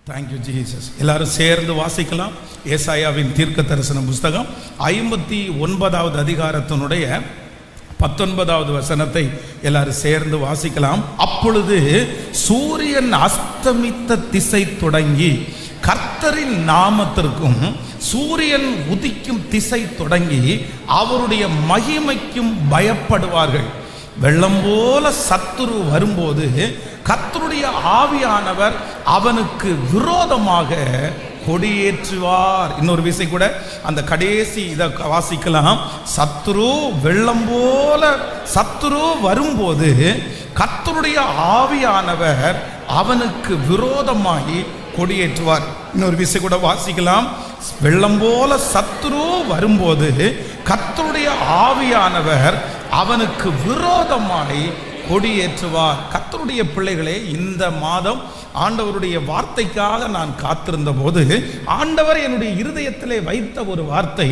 Thank you Jesus. எல்லாரும் சேர்ந்து வாசிக்கலாம். ஏசாயாவின் தீர்க்க தரிசன புஸ்தகம் 59வது அதிகாரத்தினுடைய 19வது வசனத்தை எல்லாரும் சேர்ந்து வாசிக்கலாம். அப்பொழுது சூரியன் அஸ்தமித்த திசை தொடங்கி கர்த்தரின் நாமத்திற்கும் சூரியன் உதிக்கும் திசை தொடங்கி அவருடைய மகிமைக்கும் பயப்படுவார்கள். வெள்ளம் போல சத்துரு வரும்போது கர்த்தருடைய ஆவியானவர் அவனுக்கு விரோதமாக கொடியேற்றுவார். இன்னொரு விசை கூட அந்த கடைசி இதை வாசிக்கலாம். சத்துரு வெள்ளம் போல சத்துரு வரும்போது கர்த்தருடைய ஆவியானவர் அவனுக்கு விரோதமாகி கொடியேற்றுவார். இன்னொரு விசை கூட வாசிக்கலாம். வெள்ளம் போல சத்துரு வரும்போது கர்த்தருடைய ஆவியானவர் அவனுக்கு விரோதமாய் கொடியேற்றுவார். கர்த்தருடைய பிள்ளைகளே, இந்த மாதம் ஆண்டவருடைய வார்த்தைக்காக நான் காத்திருந்த போது ஆண்டவர் என்னுடைய இருதயத்திலே வைத்த ஒரு வார்த்தை,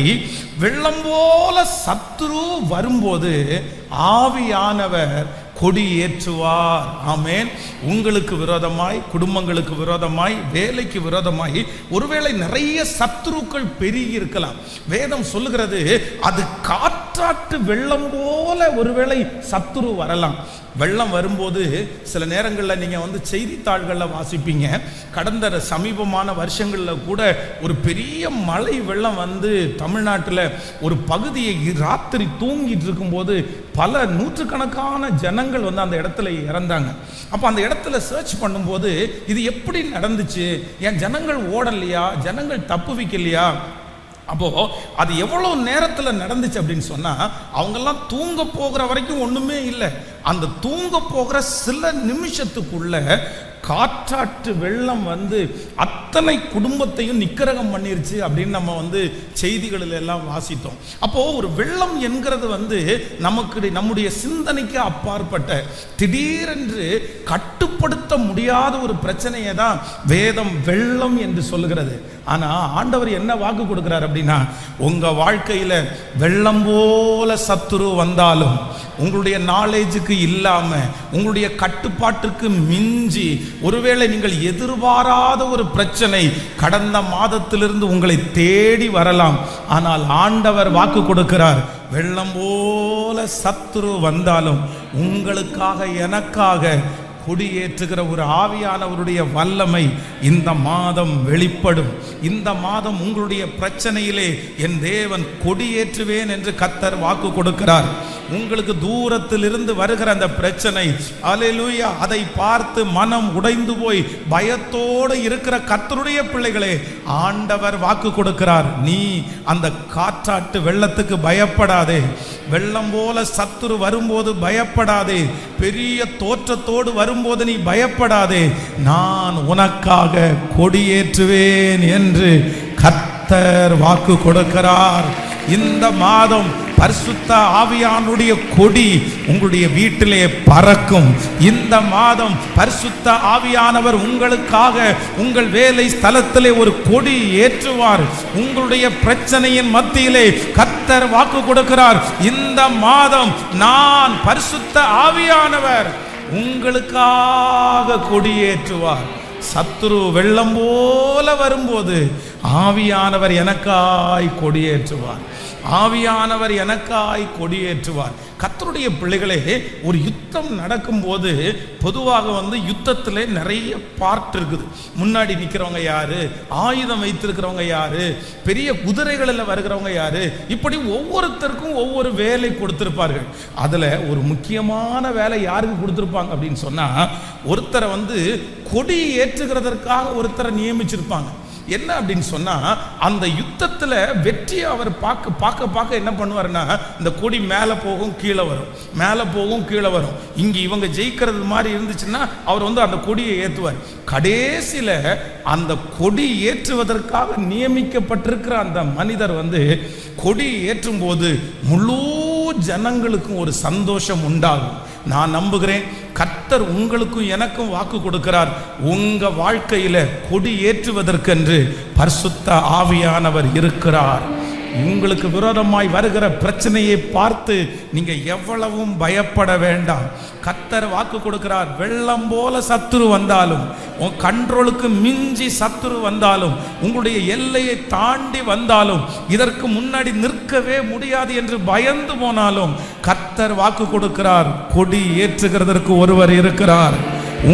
வெள்ளம் போல சத்துரு வரும்போது ஆவியானவர் கொடியேற்றுவார். ஆமென். உங்களுக்கு விரோதமாய், குடும்பங்களுக்கு விரோதமாய், வேலைக்கு விரோதமாய் ஒருவேளை நிறைய சத்துருக்கள் பெருகி இருக்கலாம். வேதம் சொல்லுகிறது அது காற்றாற்று வெள்ளம் போல ஒருவேளை சத்துரு வரலாம். வெள்ளம் வரும்போது சில நேரங்களில் நீங்கள் செய்தித்தாள்களில் வாசிப்பீங்க. கடந்த சமீபமான வருஷங்களில் கூட ஒரு பெரிய மழை வெள்ளம் தமிழ்நாட்டில் ஒரு பகுதியை ராத்திரி தூங்கிட்டு இருக்கும்போது பல நூற்றுக்கணக்கான ஜனங்கள் அந்த இடத்துல இறந்தாங்க. அப்போ அந்த இடத்துல சர்ச் பண்ணும்போது இது எப்படி நடந்துச்சு, ஏன் ஜனங்கள் ஓடலையா, ஜனங்கள் தப்பு வைக்கலையா, அப்போ அது எவ்வளவு நேரத்தில் நடந்துச்சு அப்படின்னு சொன்னா, அவங்கெல்லாம் தூங்க போகிற வரைக்கும் ஒண்ணுமே இல்லை. அந்த தூங்க போகிற சில நிமிஷத்துக்குள்ள காற்றாற்று வெள்ளம் அத்தனை குடும்பத்தையும் நிக்கரகம் பண்ணிருச்சு அப்படின்னு நம்ம செய்திகளில் எல்லாம் வாசித்தோம். அப்போ ஒரு வெள்ளம் என்கிறது நமக்கு நம்முடைய சிந்தனைக்கு அப்பாற்பட்ட திடீரென்று கட்டுப்படுத்த முடியாத ஒரு பிரச்சனையை தான் வேதம் வெள்ளம் என்று சொல்லுகிறது. ஆனா ஆண்டவர் என்ன வாக்கு கொடுக்கிறார் அப்படின்னா, உங்க வாழ்க்கையில வெள்ளம் போல சத்துரு வந்தாலும் உங்களுடைய நாலேஜுக்கு இல்லாம, உங்களுடைய கட்டுப்பாட்டுக்கு மிஞ்சி, ஒருவேளை நீங்கள் எதிர்பாராத ஒரு பிரச்சனை கடந்த மாதத்திலிருந்து உங்களை தேடி வரலாம். ஆனால் ஆண்டவர் வாக்கு கொடுக்கிறார், வெள்ளம் போல சத்துரு வந்தாலும் உங்களுக்காக எனக்காக கொடியேற்றுகிற ஒரு ஆவியானவருடைய வல்லமை இந்த மாதம் வெளிப்படும். இந்த மாதம் உங்களுடைய பிரச்சனையிலே என் தேவன் கொடியேற்றுவேன் என்று கர்த்தர் வாக்கு கொடுக்கிறார். உங்களுக்கு தூரத்தில் இருந்து வருகிற அந்த பிரச்சனை, அல்லேலூயா, அதை பார்த்து மனம் உடைந்து போய் பயத்தோடு இருக்கிற கர்த்தருடைய பிள்ளைகளே, ஆண்டவர் வாக்கு கொடுக்கிறார், நீ அந்த காற்றாட்டு வெள்ளத்துக்கு பயப்படாதே. வெள்ளம் போல சத்துரு வரும்போது பயப்படாதே. பெரிய தோற்றத்தோடு வரும்போது நீ பயப்படாதே. நான் உனக்காக கொடியேற்றுவேன் என்று கர்த்தர் வாக்கு கொடுக்கிறார். இந்த மாதம் பரிசுத்த ஆவியானுடைய கொடி உங்களுடைய வீட்டிலே பறக்கும். இந்த மாதம் பரிசுத்த ஆவியானவர் உங்களுக்காக உங்கள் வேலை ஸ்தலத்திலே ஒரு கொடி ஏற்றுவார். உங்களுடைய பிரச்சனையின் மத்தியிலே கர்த்தர் வாக்கு கொடுக்கிறார், இந்த மாதம் நான் பரிசுத்த ஆவியானவர் உங்களுக்காக கொடியேற்றுவார். சத்துரு வெள்ளம் போல வரும்போது ஆவியானவர் எனக்காய் கொடியேற்றுவார். ஆவியானவர் எனக்காய் கொடியேற்றுவார். கர்த்தருடைய பிள்ளைகளே, ஒரு யுத்தம் நடக்கும்போது பொதுவாக யுத்தத்திலே நிறைய பார்ட் இருக்குது. முன்னாடி நிற்கிறவங்க யாரு, ஆயுதம் வைத்திருக்கிறவங்க யாரு, பெரிய குதிரைகளில் வருகிறவங்க யாரு, இப்படி ஒவ்வொருத்தருக்கும் ஒவ்வொரு வேலை கொடுத்திருப்பார்கள். அதுல ஒரு முக்கியமான வேலை யாருக்கு கொடுத்திருப்பாங்க அப்படின்னு சொன்னா, ஒருத்தரை கொடி ஏற்றுகிறதற்காக ஒருத்தரை நியமிச்சிருப்பாங்க. என்ன அப்படின்னு சொன்னா, அந்த யுத்தத்துல வெற்றியை அவர் பார்க்க என்ன பண்ணுவாருன்னா, இந்த கொடி மேலே போகும் கீழே வரும், மேலே போகும் கீழே வரும். இங்க இவங்க ஜெயிக்கிறது மாதிரி இருந்துச்சுன்னா அவர் அந்த கொடியை ஏற்றுவார். கடைசியில அந்த கொடி ஏற்றுவதற்காக நியமிக்கப்பட்டிருக்கிற அந்த மனிதர் கொடி ஏற்றும் போது முழு ஜனங்களுக்கும் ஒரு சந்தோஷம் உண்டாகும். நான் நம்புகிறேன் கர்த்தர் உங்களுக்கும் எனக்கும் வாக்கு கொடுக்கிறார். உங்க வாழ்க்கையில கொடி ஏற்றுவதற்கென்று பரிசுத்த ஆவியானவர் இருக்கிறார். உங்களுக்கு விரோதமாய் வருகிற பிரச்சனையை பார்த்து நீங்க எவ்வளவும் பயப்பட வேண்டாம். கர்த்தர் வாக்கு கொடுக்கிறார், வெள்ளம் போல சத்துரு வந்தாலும், உன் கண்ட்ரோலுக்கு மிஞ்சி சத்துரு வந்தாலும், உங்களுடைய எல்லையை தாண்டி வந்தாலும், இதற்கு முன்னாடி நிற்கவே முடியாது என்று பயந்து போனாலும், கர்த்தர் வாக்கு கொடுக்கிறார், கொடி ஏற்றுகிறதற்கு ஒருவர் இருக்கிறார்.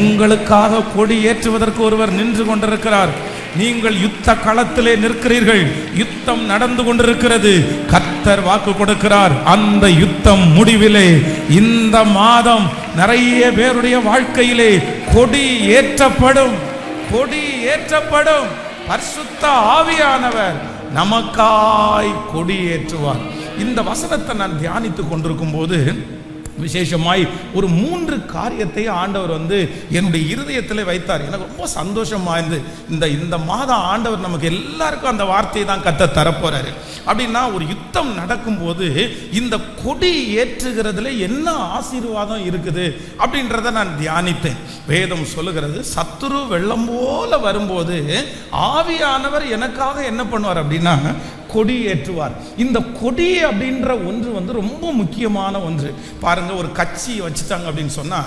உங்களுக்காக கொடி ஏற்றுவதற்கு ஒருவர் நின்று கொண்டிருக்கிறார். நீங்கள் யுத்த களத்திலே நிற்கிறீர்கள், யுத்தம் நடந்து கொண்டிருக்கிறது. கர்த்தர் வாக்கு கொடுக்கிறார், அந்த யுத்தம் முடிவிலே இந்த மாதம் நிறைய பேருடைய வாழ்க்கையிலே கொடி ஏற்றப்படும். கொடி ஏற்றப்படும். பரிசுத்த ஆவியானவர் நமக்காய் கொடி ஏற்றுவார். இந்த வசனத்தை நான் தியானித்துக் கொண்டிருக்கும் போது விசேஷமாய் ஒரு 3 காரியத்தை ஆண்டவர் என்னுடைய இருதயத்தில் வைத்தார். எனக்கு ரொம்ப சந்தோஷமா இருந்து இந்த மாதம் ஆண்டவர் நமக்கு எல்லாருக்கும் அந்த வார்த்தையை தான் கர்த்தர் தரப்போறாரு. அப்படின்னா ஒரு யுத்தம் நடக்கும்போது இந்த கொடி ஏற்றுகிறதுல என்ன ஆசீர்வாதம் இருக்குது அப்படின்றத நான் தியானித்தேன். வேதம் சொல்லுகிறது, சத்துரு வெள்ளம் போல வரும்போது ஆவியானவர் எனக்காக என்ன பண்ணுவார் அப்படின்னா கொடி ஏற்றுவார். இந்த கொடி அப்படின்ற ஒன்று ரொம்ப முக்கியமான ஒன்று. பாருங்க, ஒரு கட்சி வச்சுட்டாங்க அப்படின்னு சொன்னா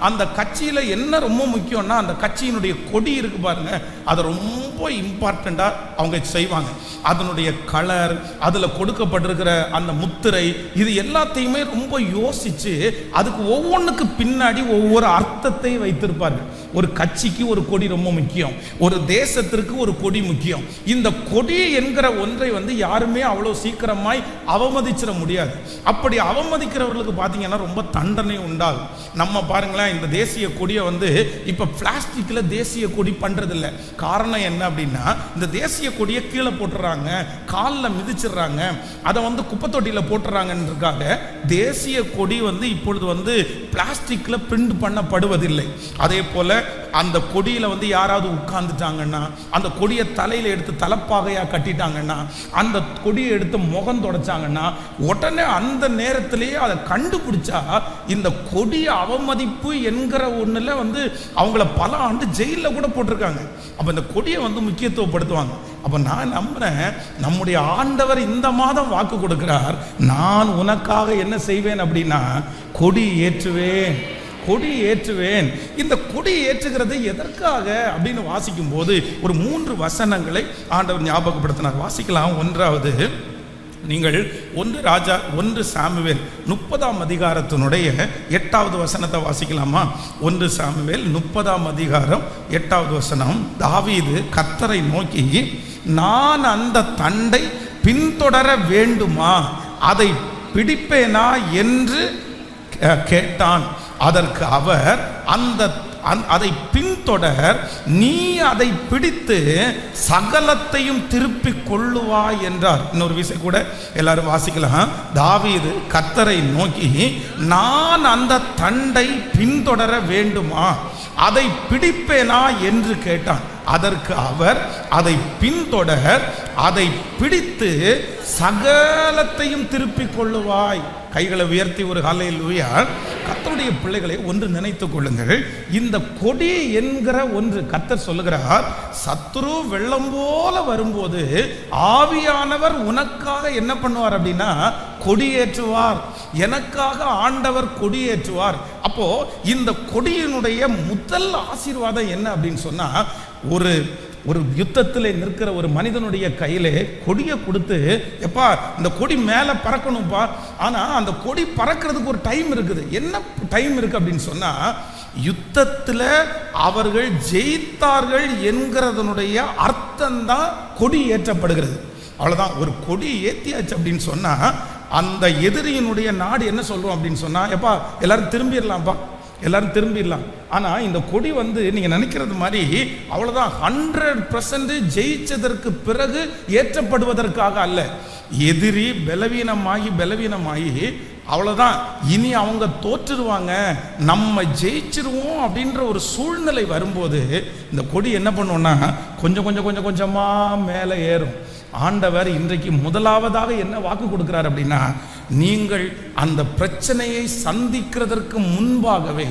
அந்த கட்சியில என்ன ரொம்ப முக்கியம்னா அந்த கட்சியினுடைய கொடி இருக்கு பாருங்க, அதை ரொம்ப இம்பார்ட்டண்டா அவங்க செய்வாங்க. அதனுடைய கலர், அதுல கொடுக்கப்பட்டிருக்கிற அந்த முத்திரை, இது எல்லாத்தையுமே ரொம்ப யோசிச்சு அதுக்கு ஒவ்வொன்றுக்கு பின்னாடி ஒவ்வொரு அர்த்தத்தை வைத்திருப்பார்கள். ஒரு கட்சிக்கு ஒரு கொடி ரொம்ப முக்கியம், ஒரு தேசத்திற்கு ஒரு கொடி முக்கியம். இந்த கொடி என்கிற ஒன்றை யாருமே அவ்வளவு சீக்கிரமாய் அவமதிச்சிட முடியாது. அப்படி அவமதிக்கிறவர்களுக்கு பார்த்தீங்கன்னா ரொம்ப தண்டனை உண்டாகும். நம்ம பாருங்களேன், இந்த தேசிய கொடியை இப்ப பிளாஸ்டிக்ல தேசிய கொடி பண்றது இல்லை. காரணம் என்ன அப்படின்னா, இந்த தேசிய கொடியை கீழே போட்டுறாங்க, காலில் மிதிச்சிடுறாங்க, அதை குப்பை தொட்டியில போட்டுறாங்கன்றதுக்காக தேசிய கொடி இப்பொழுது பிளாஸ்டிக்ல பிரிண்ட் பண்ணப்படுவதில்லை. அதே போல அந்த கொடியில யாராவது உட்கார்ந்துட்டாங்கன்னா, அந்த கொடியை தலையில எடுத்து தலைப்பாகையா கட்டிட்டாங்கன்னா, அந்த கொடியை எடுத்து முகம் தொடச்சாங்கன்னா, உடனே அந்த நேரத்திலேயே அதை கண்டுபிடிச்சா இந்த கொடி அவமதிப்பு என்கிற ஒண்ணுல அவங்கள பல ஆண்டு ஜெயில கூட போட்டிருக்காங்க. அப்ப இந்த கொடியை முக்கியத்துவப்படுத்துவாங்க. அப்ப நான் நம்புறேன், நம்முடைய ஆண்டவர் இந்த மாதம் வாக்கு கொடுக்கிறார், நான் உனக்காக என்ன செய்வேன் அப்படின்னா கொடி ஏற்றுவேன், கொடி ஏற்றுவேன். இந்த கொடி ஏற்றுகிறது எதற்காக அப்படின்னு வாசிக்கும் போது ஒரு 3 வசனங்களை ஆண்டவர் ஞாபகப்படுத்தினார். வாசிக்கலாம். 1வது, நீங்கள் 1 சாமுவேல் 30ஆம் அதிகாரத்தினுடைய 8வது வசனத்தை வாசிக்கலாமா? 1 சாமுவேல் 30ஆம் அதிகாரம் 8வது வசனம். தாவீது கர்த்தரை நோக்கி, நான் அந்த தண்டை பின்தொடர வேண்டுமா, அதை பிடிப்பேனா என்று கேட்டான். அதற்கு அவர், அதை பின்தொடர், நீ அதை பிடித்து சகலத்தையும் திருப்பி கொள்ளுவாய் என்றார். இன்னொரு விஷயம் கூட எல்லாரும் வாசிக்கலாம். தாவீது கர்த்தரை நோக்கி, நான் அந்த தண்டை பின்தொடர வேண்டுமா, அதை பிடிப்பேனா என்று கேட்டான். அதற்கு அவர், அதை பின்தொடர், அதை பிடித்து சகலத்தையும் திருப்பிக் கொள்ளுவாய். கைகளை உயர்த்தி ஒரு ஹல்லேலூயா. கர்த்தருடைய பிள்ளைகளை ஒன்று நினைத்துக் கொள்ளுங்கள். இந்த கொடி என்கிற ஒன்று கர்த்தர் சொல்லுகிறார், சத்துரு வெள்ளம் போல வரும்போது ஆவியானவர் உனக்காக என்ன பண்ணுவார் அப்படின்னா கொடியேற்றுவார். எனக்காக ஆண்டவர் கொடியேற்றுவார். அப்போ இந்த கொடியினுடைய முதல் ஆசீர்வாதம் என்ன அப்படின்னு சொன்னா, ஒரு யுத்தத்தில் நிற்கிற ஒரு மனிதனுடைய கையிலே கொடியை கொடுத்து, எப்பா இந்த கொடி மேலே பறக்கணும்ப்பா, ஆனால் அந்த கொடி பறக்கிறதுக்கு ஒரு டைம் இருக்குது. என்ன டைம் இருக்கு அப்படின்னு சொன்னா, யுத்தத்தில் அவர்கள் ஜெயித்தார்கள் என்கிறதனுடைய அர்த்தம்தான் கொடி ஏற்றப்படுகிறது. அவ்வளோதான். ஒரு கொடி ஏற்றியாச்சு அப்படின்னு சொன்னா அந்த எதிரியினுடைய நாடு என்ன சொல்றோம் அப்படின்னு சொன்னா, எப்பா எல்லாரும் திரும்பிடலாம்ப்பா, எல்லாரும் திரும்பிடலாம். ஆனால் இந்த கொடி நீங்கள் நினைக்கிறது மாதிரி அவ்வளோதான் 100% ஜெயிச்சதற்கு பிறகு ஏற்றப்படுவதற்காக அல்ல. எதிரி பலவீனமாகி அவ்வளோதான், இனி அவங்க தோற்றுருவாங்க, நம்ம ஜெயிச்சிருவோம் அப்படின்ற ஒரு சூழ்நிலை வரும்போது இந்த கொடி என்ன பண்ணுவோம்னா கொஞ்சம் கொஞ்சமாக மேலே ஏறும். ஆண்டவர் இன்றைக்கு முதலாவதாக என்ன வாக்கு கொடுக்கிறார் அப்படின்னா, நீங்கள் அந்த பிரச்சனையை சந்திக்கிறதற்கு முன்பாகவே,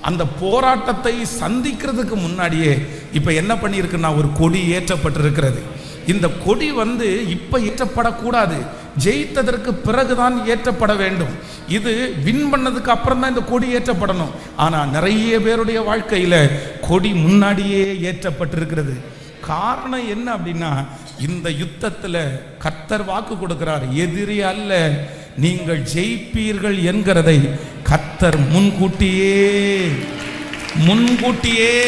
அந்த போராட்டத்தை சந்திக்கிறதுக்கு முன்னாடியே இப்ப என்ன பண்ணியிருக்குன்னா ஒரு கொடி ஏற்றப்பட்டிருக்கிறது. இந்த கொடி இப்ப ஏற்றப்படக்கூடாது, ஜெயித்ததற்கு பிறகுதான் ஏற்றப்பட வேண்டும். இது வின் பண்ணதுக்கு அப்புறம் தான் இந்த கொடி ஏற்றப்படணும். ஆனா நிறைய பேருடைய வாழ்க்கையில கொடி முன்னாடியே ஏற்றப்பட்டிருக்கிறது. காரணம் என்ன அப்படின்னா, இந்த யுத்தத்துல கர்த்தர் வாக்கு கொடுக்கிறார், எதிரி அல்ல நீங்கள் ஜெயிப்பீர்கள் என்கிறதை கர்த்தர் முன்கூட்டியே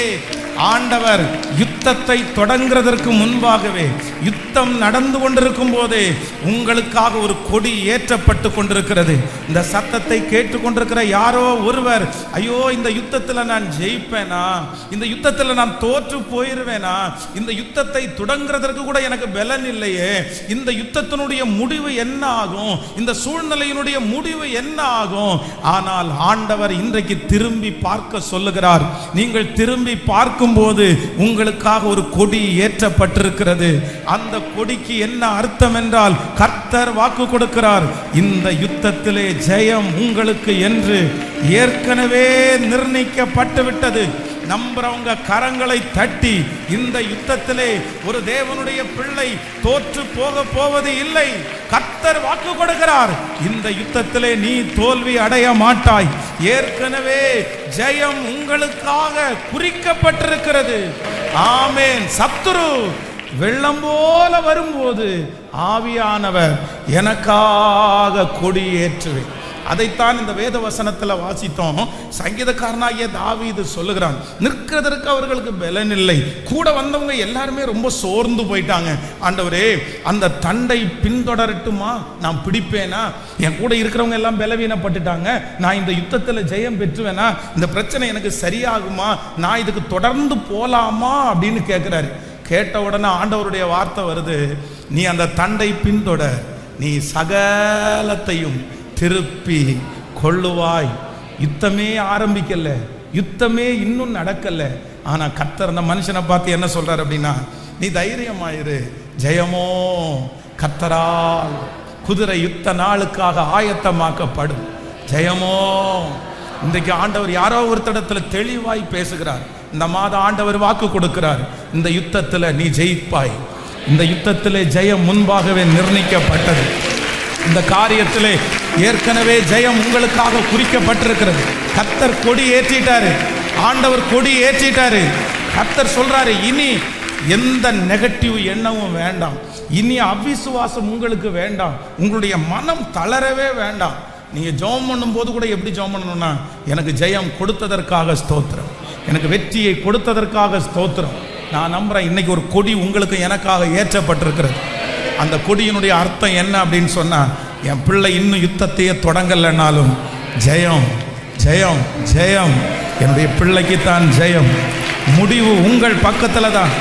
ஆண்டவர் யுத்தத்தை தொடங்குறதற்கு முன்பாகவே, யுத்தம் நடந்து கொண்டிருக்கும் போதே உங்களுக்காக ஒரு கொடி ஏற்றப்பட்டு கொண்டிருக்கிறது. இந்த சத்தத்தை கேட்டுக்கொண்டிருக்கிற யாரோ ஒருவர், ஐயோ இந்த யுத்தத்தில் நான் ஜெயிப்பேனா, இந்த யுத்தத்தில் நான் தோற்று போயிருவேனா, இந்த யுத்தத்தை தொடங்குறதற்கு கூட எனக்கு பலன் இல்லையே, இந்த யுத்தத்தினுடைய முடிவு என்ன ஆகும், இந்த சூழ்நிலையினுடைய முடிவு என்ன ஆகும். ஆனால் ஆண்டவர் இன்றைக்கு திரும்பி பார்க்க சொல்லுகிறார். நீங்கள் திரும்பி பார்க்கும்போது உங்களுக்காக ஒரு கொடி ஏற்றப்பட்டிருக்கிறது. அந்த கொடிக்கு என்ன அர்த்தம் என்றால், கர்த்தர் வாக்கு கொடுக்கிறார், இந்த யுத்தத்திலே ஜெயம் உங்களுக்கு என்று ஏற்கனவே நிர்ணயிக்கப்பட்டு விட்டது. நம்புறவங்க கரங்களை தட்டி, இந்த யுத்தத்திலே ஒரு தேவனுடைய பிள்ளை தோற்று போவது இல்லை. கர்த்தர் வாக்கு கொடுக்கிறார், இந்த யுத்தத்திலே நீ தோல்வி அடைய மாட்டாய், ஏற்கனவே ஜெயம் உங்களுக்காக குறிக்கப்பட்டிருக்கிறது. ஆமென். சத்துரு வெள்ளம் போல வரும்போது ஆவியானவர் எனக்காக கொடி ஏற்றுவேன். அதைத்தான் இந்த வேத வசனத்தில் வாசித்தோம். சங்கீதக்காரனாகிய தாவீது சொல்லுகிறான், நிற்கிறதற்கு அவர்களுக்கு பலன் இல்லை. கூட வந்தவங்க எல்லாருமே ரொம்ப சோர்ந்து போயிட்டாங்க. ஆண்டவரே, அந்த தண்டை பின்தொடரட்டுமா, நான் பிடிப்பேனா, என் கூட இருக்கிறவங்க எல்லாம் பலவீனப்பட்டுட்டாங்க, நான் இந்த யுத்தத்தில் ஜெயம் பெற்றுவேனா, இந்த பிரச்சனை எனக்கு சரியாகுமா, நான் இதுக்கு தொடர்ந்து போலாமா அப்படின்னு கேட்கிறாரு. கேட்ட உடனே ஆண்டவருடைய வார்த்தை வருது, நீ அந்த தண்டை பின்தொடர், நீ சகலத்தையும் திருப்பி கொள்ளுவாய். யுத்தமே ஆரம்பிக்கல, யுத்தமே இன்னும் நடக்கல. ஆனா கர்த்தர் அந்த மனுஷனை பார்த்து என்ன சொல்றாரு அப்படின்னா, நீ தைரியமாயிரு, ஜெயமோ கர்த்தரால். குதிரை யுத்த நாளுக்காக ஆயத்தமாக்கப்படும், ஜெயமோ. இன்றைக்கு ஆண்டவர் யாரோ ஒருத்தடத்துல தெளிவாய் பேசுகிறார். இந்த மாதம் ஆண்டவர் வாக்கு கொடுக்கிறார், இந்த யுத்தத்துல நீ ஜெயிப்பாய். இந்த யுத்தத்திலே ஜெயம் முன்பாகவே நிர்ணயிக்கப்பட்டது. இந்த காரியத்திலே ஏற்கனவே ஜெயம் உங்களுக்காக குறிக்கப்பட்டிருக்கிறது. கர்த்தர் கொடி ஏற்றிட்டாரு, ஆண்டவர் கொடி ஏற்றிட்டாரு. கர்த்தர் சொல்றாரு, இனி எந்த நெகட்டிவ் எண்ணமும் வேண்டாம், இனி அவிசுவாசம் உங்களுக்கு வேண்டாம், உங்களுடைய மனம் தளரவே வேண்டாம். நீங்க ஜெபம் பண்ணும் போது கூட எப்படி ஜெபம் பண்ணணும்னா, எனக்கு ஜெயம் கொடுத்ததற்காக ஸ்தோத்திரம், எனக்கு வெற்றியை கொடுத்ததற்காக ஸ்தோத்திரம். நான் நம்புறேன் இன்னைக்கு ஒரு கொடி உங்களுக்கு எனக்காக ஏற்றப்பட்டிருக்கிறது. அந்த கொடியினுடைய அர்த்தம் என்ன அப்படின்னு சொன்னா, என் பிள்ளை இன்னும் யுத்தத்தையே தொடங்கலைன்னாலும் ஜெயம் ஜெயம் ஜெயம், என்னுடைய பிள்ளைக்கு தான் ஜெயம். முடிவு உங்கள் பக்கத்துல தான்,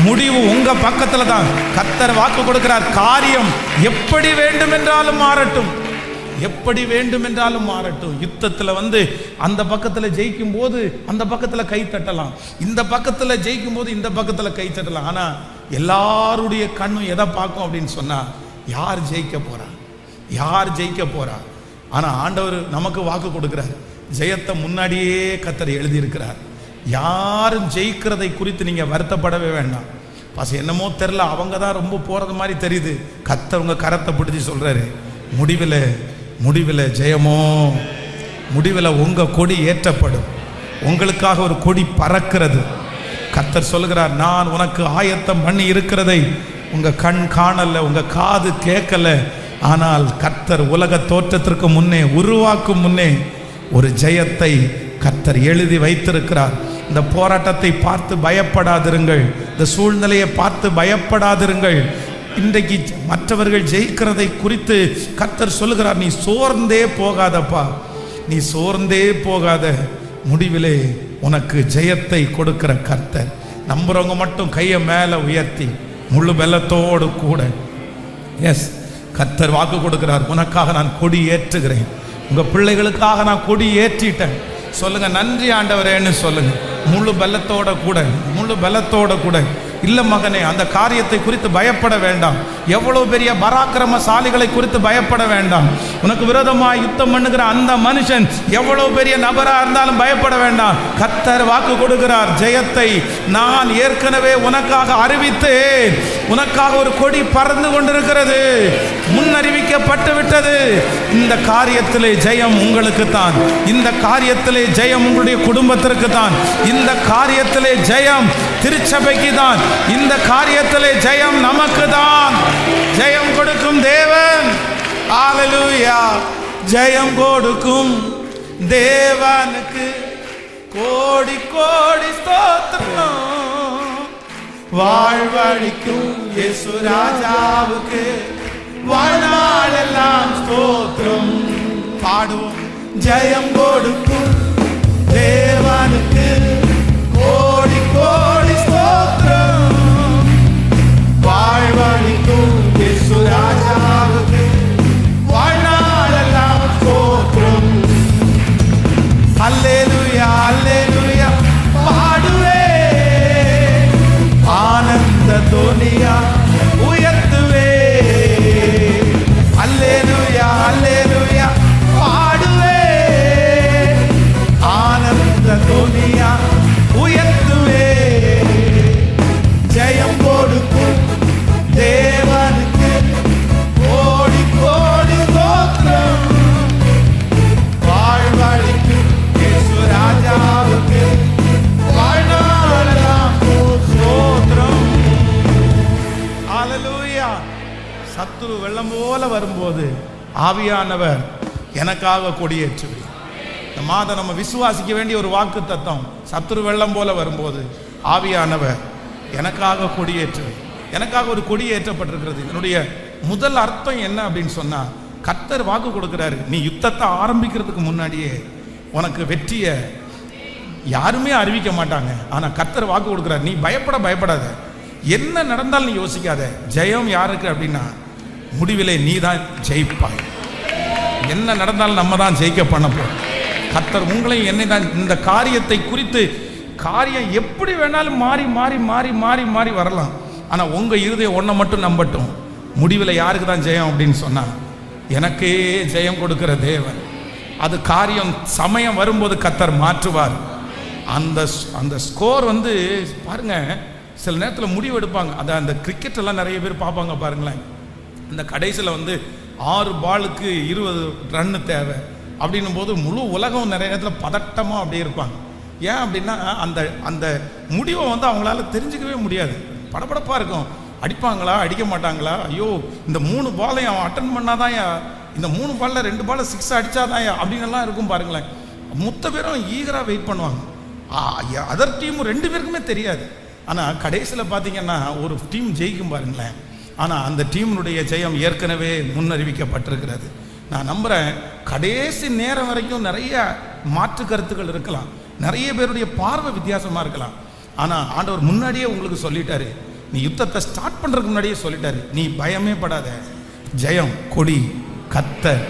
முடிவு உங்க பக்கத்துல தான். கர்த்தர் வாக்கு கொடுக்கிறார், காரியம் எப்படி வேண்டுமென்றாலும் மாறட்டும், எப்படி வேண்டுமென்றாலும் மாறட்டும். யுத்தத்தில் அந்த பக்கத்தில் ஜெயிக்கும் போது அந்த பக்கத்தில் கை தட்டலாம், இந்த பக்கத்தில் ஜெயிக்கும் போது இந்த பக்கத்தில் கை தட்டலாம். ஆனால் எல்லாருடைய கண்ணும் எதை பார்க்கும் அப்படின்னு சொன்னால், யார் ஜெயிக்க போறா, யார் ஜெயிக்க போறா. ஆனால் ஆண்டவர் நமக்கு வாக்கு கொடுக்கிறார், ஜெயத்தை முன்னாடியே கர்த்தர் எழுதியிருக்கிறார். யாரும் ஜெயிக்கிறதை குறித்து நீங்கள் வருத்தப்படவே வேண்டாம். பாச என்னமோ தெரில, அவங்க தான் ரொம்ப போகிறது மாதிரி தெரியுது. கர்த்தர் உங்கள் கரத்தை பிடிச்சி சொல்கிறாரு, முடிவில் ஜெயமோ, முடிவில் உங்கள் கொடி ஏற்றப்படும், உங்களுக்காக ஒரு கொடி பறக்கிறது. கர்த்தர் சொல்லுகிறார், நான் உனக்கு ஆயத்தம் பண்ணி இருக்கிறதை உங்கள் கண் காணல, உங்கள் காது கேட்கல. ஆனால் கர்த்தர் உலக தோற்றத்திற்கு முன்னே, உருவாக்கும் முன்னே ஒரு ஜெயத்தை கர்த்தர் எழுதி வைத்திருக்கிறார். இந்த போராட்டத்தை பார்த்து பயப்படாதிருங்கள், இந்த சூழ்நிலையை பார்த்து பயப்படாதிருங்கள். இன்றைக்கு மற்றவர்கள் ஜெயிக்கிறதை குறித்து கர்த்தர் சொல்லுகிறார், நீ சோர்ந்தே போகாதப்பா, நீ சோர்ந்தே போகாத, முடிவிலே உனக்கு ஜெயத்தை கொடுக்கிற கர்த்தர். நம்புறவங்க மட்டும் கையை மேலே உயர்த்தி முழு பலத்தோடு கூட, எஸ், கர்த்தர் வாக்கு கொடுக்கிறார், உனக்காக நான் கொடி ஏற்றுகிறேன், உங்க பிள்ளைகளுக்காக நான் கொடி ஏற்றிட்டேன். சொல்லுங்க, நன்றி ஆண்டவரேன்னு சொல்லுங்க. முழு பலத்தோட கூட, முழு பலத்தோட கூட இல்ல மகனே, அந்த காரியத்தை குறித்து பயப்பட வேண்டாம். எவ்வளவு பெரிய பராக்கிரமசாலிகளை குறித்து பயப்பட வேண்டாம். உனக்கு விரோதமாக யுத்தம் பண்ணுகிற அந்த மனுஷன் எவ்வளவு பெரிய நபரா இருந்தாலும் பயப்பட வேண்டாம். கர்த்தர் வாக்கு கொடுக்கிறார், ஜெயத்தை நான் ஏற்கனவே உனக்காக அறிவித்தேன். உனக்காக ஒரு கொடி பறந்து கொண்டிருக்கிறது, முன்னறிவிக்கப்பட்டு விட்டது. இந்த காரியத்திலே ஜெயம் உங்களுக்கு தான். இந்த காரியத்திலே ஜெயம் உங்களுடைய குடும்பத்திற்கு தான். இந்த காரியத்திலே ஜெயம் திருச்சபைக்கு தான். இந்த காரியத்திலே ஜெயம் நமக்கு தான். ஜெயம் கொடுக்கும் தேவன். ஹல்லேலூயா. ஜெயம் கொடுக்கும் தேவனுக்கு கோடி கோடி ஸ்தோத்திரம். வாழ்வழிக்கும் இயேசு ராஜாவுக்கு வாழ்நாளெல்லாம் ஸ்தோத்திரம். பாடுவோம். ஜெயம் கொடுக்கும் தேவனுக்கு கோடி கோடி ஸ்தோத்திரம். வாழ்வழிக்கும் இயேசு ராஜாவுக்கு வாழ்நாளெல்லாம் ஸ்தோத்திரம். அல்லேலூயா அல்லேலூயா பாடுவே, ஆனந்த துனியா உயர்த்துவே. அல்லேலூயா அல்லேலூயா பாடுவே, ஆனந்த துனியா உயர்த்துவே. ஜெயம் கொடுக்கும் தேவனுக்கு கோடி கோடி ஸ்தோத்திரம். வாழ்வழிக்கும் இயேசு ராஜாவுக்கு வாழ்நாளெல்லாம் ஸ்தோத்திரம். ஹல்லேலூயா. சத்துரு வெள்ளம் போல வரும்போது ஆவியானவர் எனக்காக கொடியேற்றுவேன். இந்த மாதம் நம்ம விசுவாசிக்க வேண்டிய ஒரு வாக்கு தத்தம். சத்துரு வெள்ளம் போல வரும்போது ஆவியானவர் எனக்காக கொடியேற்றுவேன். எனக்காக ஒரு கொடி ஏற்றப்பட்டிருக்கிறது. என்னுடைய முதல் அர்த்தம் என்ன அப்படின்னு சொன்னா, கர்த்தர் வாக்கு கொடுக்கிறாரு, நீ யுத்தத்தை ஆரம்பிக்கிறதுக்கு முன்னாடியே உனக்கு வெற்றியை யாருமே அறிவிக்க மாட்டாங்க. ஆனா கர்த்தர் வாக்கு கொடுக்கிறார், நீ பயப்படாத. என்ன நடந்தாலும் நீ யோசிக்காத. ஜெயம் யாருக்கு அப்படின்னா, முடிவிலே நீ தான் ஜெயிப்பாய். என்ன நடந்தாலும் நம்ம தான் ஜெயிக்க பண்ண போறோம். கர்த்தர் உங்களையும் என்னை தான். இந்த காரியத்தை குறித்து காரியம் எப்படி வேணாலும் மாறி மாறி மாறி மாறி மாறி வரலாம். ஆனா உங்க இருதயம் ஒன்றை மட்டும் நம்பட்டும், முடிவில் யாருக்கு தான் ஜெயம் அப்படின்னு சொன்னா, எனக்கே ஜெயம் கொடுக்கிற தேவன். அது காரியம் சமயம் வரும்போது கர்த்தர் மாற்றுவார். அந்த ஸ்கோர் வந்து பாருங்க, சில நேரத்தில் முடிவு எடுப்பாங்க. அதை அந்த கிரிக்கெட் எல்லாம் நிறைய பேர் பார்ப்பாங்க பாருங்களேன். இந்த கடைசியில் வந்து 6 பாலுக்கு 20 ரன்னு தேவை அப்படின்னும் போது முழு உலகம் நிறைய நேரத்தில் பதட்டமாக அப்படியே இருப்பாங்க. ஏன் அப்படின்னா அந்த அந்த முடிவை வந்து அவங்களால தெரிஞ்சுக்கவே முடியாது. படபடப்பாக இருக்கும். அடிப்பாங்களா அடிக்க மாட்டாங்களா, ஐயோ இந்த 3 பாலையும் அவன் அட்டன் பண்ணாதான், இந்த 3 பாலில் 2 பாலை 6 அடித்தாதான் அப்படின்னுலாம் இருக்கும் பாருங்களேன். மொத்த பேரும் ஈகராக வெயிட் பண்ணுவாங்க. அதர் டீமும் 2 பேருக்குமே தெரியாது. ஆனால் கடைசியில் பார்த்தீங்கன்னா ஒரு டீம் ஜெயிக்கும் பாருங்களேன். ஆனால் அந்த டீமுடைய ஜெயம் ஏற்கனவே முன்னறிவிக்கப்பட்டிருக்கிறது. நான் நம்புகிறேன், கடைசி நேரம் வரைக்கும் நிறைய மாற்று கருத்துக்கள் இருக்கலாம், நிறைய பேருடைய பார்வை வித்தியாசமாக இருக்கலாம். ஆனால் ஆண்டவர் முன்னாடியே உங்களுக்கு சொல்லிட்டாரு, நீ யுத்தத்தை ஸ்டார்ட் பண்ணுறதுக்கு முன்னாடியே சொல்லிட்டாரு, நீ பயமே படாத, ஜெயம் கொடி கர்த்தர்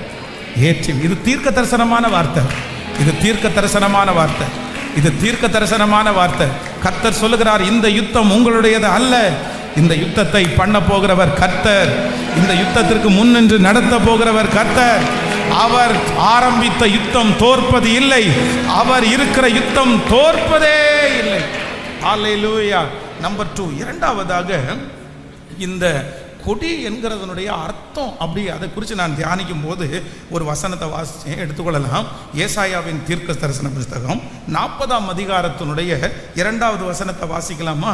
ஏற்றி. இது தீர்க்க தரிசனமான வார்த்தை. இது தீர்க்க தரிசனமான வார்த்தை. இது தீர்க்க தரிசனமான வார்த்தை. கர்த்தர் சொல்லுகிறார், இந்த யுத்தம் உங்களுடையது அல்ல, இந்த யுத்தத்தை பண்ண போகிறவர் கர்த்தர். இந்த யுத்தத்திற்கு முன்னின்று நடத்த போகிறவர் கர்த்தர். அவர் ஆரம்பித்த யுத்தம் தோற்பது இல்லை, அவர் இருக்கிற யுத்தம் தோற்பதே இல்லை. ஹல்லேலூயா. நம்பர் 2, இரண்டாவதாக இந்த கொடி என்கிறதனுடைய அர்த்தம் அப்படி அதை குறித்து நான் தியானிக்கும் போது ஒரு வசனத்தை எடுத்துக்கொள்ளலாம். ஏசாயாவின் தீர்க்க தரிசன புஸ்தகம் 40ஆம் அதிகாரத்தினுடைய 2வது வசனத்தை வாசிக்கலாமா?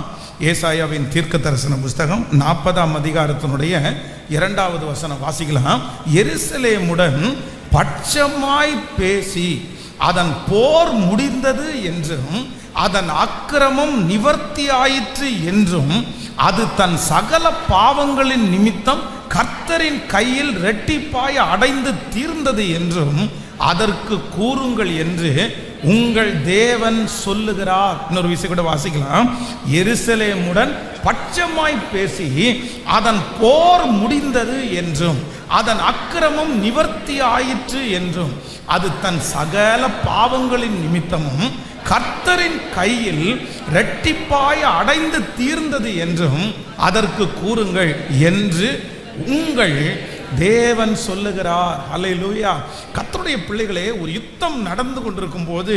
ஏசாயாவின் தீர்க்க தரிசன புஸ்தகம் 40ஆம் அதிகாரத்தினுடைய 2வது வசனம் வாசிக்கலாம். எருசலேமுடன் பட்சமாய் பேசி அதன் போர் முடிந்தது என்றும் அதன் அக்கிரமம் நிவர்த்தி ஆயிற்று என்றும் அது தன் சகல பாவங்களின் நிமித்தம் கர்த்தரின் கையில் இரட்டிப்பாய் அடைந்து தீர்ந்தது என்றும் அதற்கு கூறுங்கள் என்று உங்கள் தேவன் சொல்லுகிறார். இன்னொரு விஷயம் கூட வாசிக்கலாம். எருசலேமுடன் பட்சமாய் பேசி அதன் போர் முடிந்தது என்றும் அதன் அக்கிரமம் நிவர்த்தி ஆயிற்று என்றும் அது தன் சகல பாவங்களின் நிமித்தமும் கர்த்தரின் கையில் இரட்டிப்பாய் அடைந்து தீர்ந்தது என்றும் அதற்கு கூறுங்கள் என்று உங்கள் தேவன் சொல்லுகிறார். அல்லேலூயா. கர்த்தருடைய பிள்ளைகளே, ஒரு யுத்தம் நடந்து கொண்டிருக்கும் போது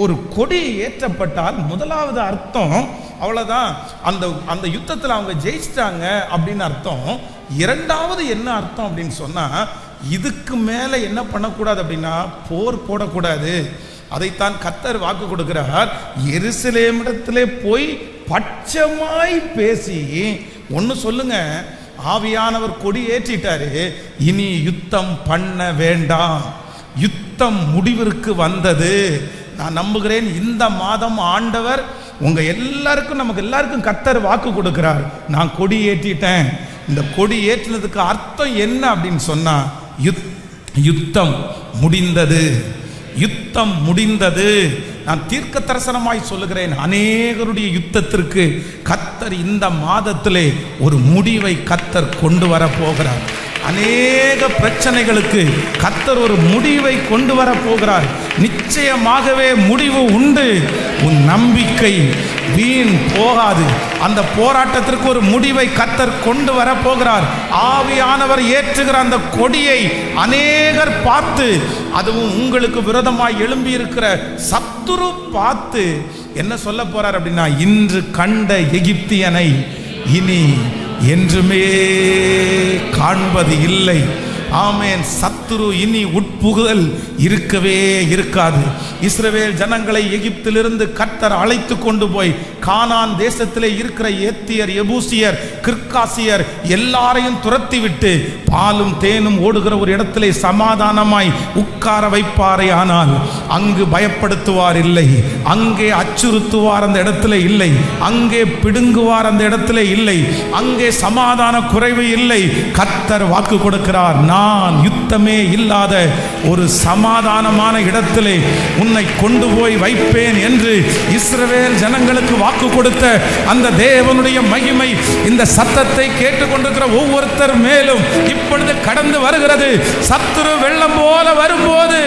ஒரு கொடி ஏற்றப்பட்டால் முதலாவது அர்த்தம் அவ்வளவுதான், அந்த யுத்தத்தில் அவங்க ஜெயிச்சிட்டாங்க அப்படின்னு அர்த்தம். இரண்டாவது என்ன அர்த்தம் அப்படின்னு சொன்னா, இதுக்கு மேல என்ன பண்ணக்கூடாது அப்படின்னா போர் போடக்கூடாது. அதைத்தான் கர்த்தர் வாக்கு கொடுக்கிறார். எருசலேமிடத்திலே போய் பட்சமாய் பேசி ஒன்னு சொல்லுங்க, ஆவியானவர் கொடி ஏற்றிட்டாரு, இனி யுத்தம் பண்ண வேண்டாம், யுத்தம் முடிவிற்கு வந்தது. நான் நம்புகிறேன் இந்த மாதம் ஆண்டவர் உங்க எல்லாருக்கும், நமக்கு எல்லாருக்கும் கர்த்தர் வாக்கு கொடுக்கிறார். நான் கொடி ஏற்றிட்டேன். இந்த கொடி ஏற்றினதுக்கு அர்த்தம் என்ன அப்படின்னு சொன்னா, யுத்தம் முடிந்தது, யுத்தம் முடிந்தது. நான் தீர்க்க தரிசனமாய் சொல்லுகிறேன், அநேகருடைய யுத்தத்திற்கு கர்த்தர் இந்த மாதத்திலே ஒரு முடிவை கர்த்தர் கொண்டு வர போகிறார். அநேக பிரச்சனைகளுக்கு கர்த்தர் ஒரு முடிவை கொண்டு வர போகிறார். நிச்சயமாகவே முடிவு உண்டு. உன் நம்பிக்கை வீண் போகாது. அந்த போராட்டத்திற்கு ஒரு முடிவை கர்த்தர் கொண்டு வர போகிறார். ஆவியானவர் ஏற்றுகிற அந்த கொடியை அநேகர் பார்த்து, அதுவும் உங்களுக்கு விரோதமாய் எழும்பி இருக்கிற சத்துரு பார்த்து என்ன சொல்ல போறார் அப்படின்னா, இன்று கண்ட எகிப்தியனை இனி என்றுமே காண்பது இல்லை. ஆமென். சத்துரு இனி உட்புகுதல் இருக்கவே இருக்காது. இஸ்ரவேல் ஜனங்களை எகிப்திலிருந்து கர்த்தர் அழைத்து கொண்டு போய் கானான் தேசத்திலே இருக்கிற ஏத்தியர், எபூசியர், கிர்காசியர் எல்லாரையும் துரத்தி விட்டு பாலும் தேனும் ஓடுகிற ஒரு இடத்திலே சமாதானமாய் உட்கார வைப்பாரே. ஆனால் அங்கு பயப்படுத்துவார் இல்லை, அங்கே அச்சுறுத்துவார் அந்த இடத்துல இல்லை, அங்கே பிடுங்குவார் அந்த இடத்துல இல்லை, அங்கே சமாதான குறைவு இல்லை. கர்த்தர் வாக்கு கொடுக்கிறார், நான் யுத்தமே இல்லாத ஒரு சமாதானமான இடத்திலே உன்னை கொண்டு போய் வைப்பேன் என்று இஸ்ரவேல் ஜனங்களுக்கு வாக்கு கொடுத்த அந்த தேவனுடைய மகிமை இந்த சத்தத்தை கேட்டுக்கொண்டிருக்கிற ஒவ்வொருத்தர் மேலும் இப்பொழுது கடந்து வருகிறது. சத்துரு வெள்ளம் போல வரும்போது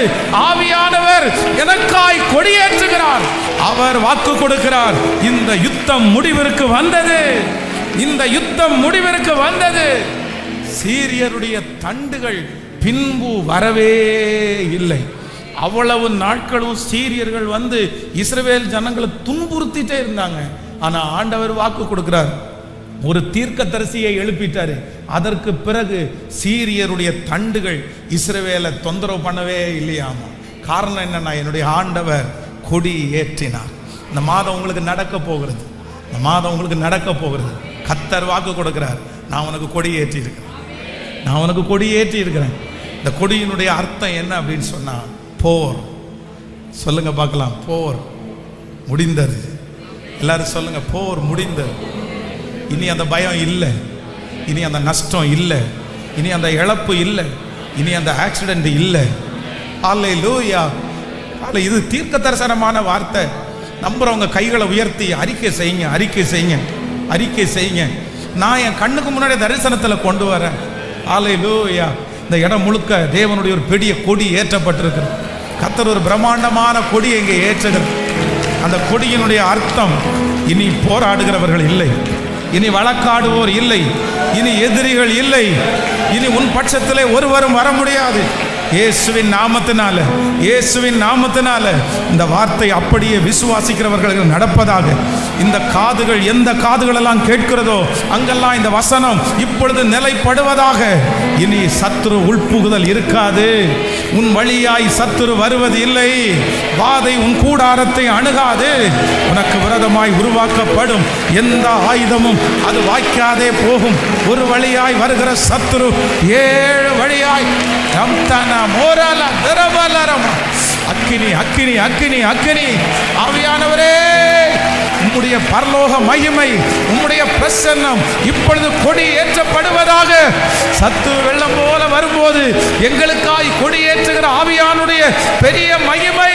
ஆவியானவர் எனக்காய் கொடியேற்றுகிறார். அவர் வாக்கு கொடுக்கிறார், இந்த யுத்தம் முடிவிற்கு வந்தது, இந்த யுத்தம் முடிவிற்கு வந்தது. சீரியருடைய தண்டுகள் பின்பு வரவே இல்லை. அவ்வளவு நாட்களும் சீரியர்கள் வந்து இஸ்ரவேல் ஜனங்களை துன்புறுத்திட்டே இருந்தாங்க. ஆனா ஆண்டவர் வாக்கு கொடுக்கிறார், ஒரு தீர்க்கதரிசியை எழுப்பிட்டாரு. அதற்கு பிறகு சீரியருடைய தண்டுகள் இஸ்ரவேலை தொந்தரவு பண்ணவே இல்லையாமா. காரணம் என்னன்னா, என்னுடைய ஆண்டவர் கொடி ஏற்றினார். இந்த மாதம் உங்களுக்கு நடக்க போகிறது, இந்த மாதம் உங்களுக்கு நடக்க போகிறது. கர்த்தர் வாக்கு கொடுக்கிறார், நான் உனக்கு கொடி ஏற்றி இருக்கிறேன், நான் உனக்கு கொடி ஏற்றி இருக்கிறேன். இந்த கொடியினுடைய அர்த்தம் என்ன அப்படின்னு சொன்னா, போர். சொல்லுங்க பார்க்கலாம், போர் முடிந்தது. எல்லாரும் சொல்லுங்க, போர் முடிந்தது. இனி அந்த பயம் இல்லை, இனி அந்த நஷ்டம் இல்லை, இனி அந்த இழப்பு இல்லை, இனி அந்த ஆக்சிடென்ட் இல்லை. அல்லேலூயா. இது தீர்க்க தரிசனமான வார்த்தை. நம்புறவங்க கைகளை உயர்த்தி அறிக்கை செய்யுங்க, அறிக்கை செய்யுங்க, அறிக்கை செய்யுங்க. நான் என் கண்ணுக்கு முன்னாடி தரிசனத்தில் கொண்டு வரேன். அல்லேலூயா. இந்த இடம் முழுக்க தேவனுடைய ஒரு பெரிய கொடி ஏற்றப்பட்டிருக்கிறது. கர்த்தர் ஒரு பிரம்மாண்டமான கொடி இங்கே ஏற்றுகிறது. அந்த கொடியினுடைய அர்த்தம், இனி போராடுகிறவர்கள் இல்லை, இனி வழக்காடுவோர் இல்லை, இனி எதிரிகள் இல்லை, இனி உன் பட்சத்திலே ஒருவரும் வர முடியாது. இயேசுவின் நாமத்தினால, இயேசுவின் நாமத்தினால இந்த வார்த்தை அப்படியே விசுவாசிக்கிறவர்கள் நடப்பதாக. இந்த காதுகள் எந்த காதுகள் எல்லாம் கேட்கிறதோ அங்கெல்லாம் இந்த வசனம் இப்பொழுது நிலைப்படுவதாக. இனி சத்துரு உள்புகுதல் இருக்காது. உன் வழியாய் சத்துரு வருவது இல்லை. வாதை உன் கூடாரத்தை அணுகாது. உனக்கு விரோதமாய் உருவாக்கப்படும் எந்த ஆயுதமும் அது வாய்க்காதே போகும். ஒரு வழியாய் வருகிற சத்துரு 7 வழியாய் அக்கினி அக்கினி அக்கினி அக்கினி. ஆவியானவரே, உம்முடைய பரலோக மகிமை, உம்முடைய பிரசன்னம் இப்பொழுது கொடி ஏற்றப்படுவதாக. சத்துரு வெள்ளம் போல வரும்போது எங்களுக்காய் கொடி ஏற்றுகிற ஆவியானுடைய பெரிய மகிமை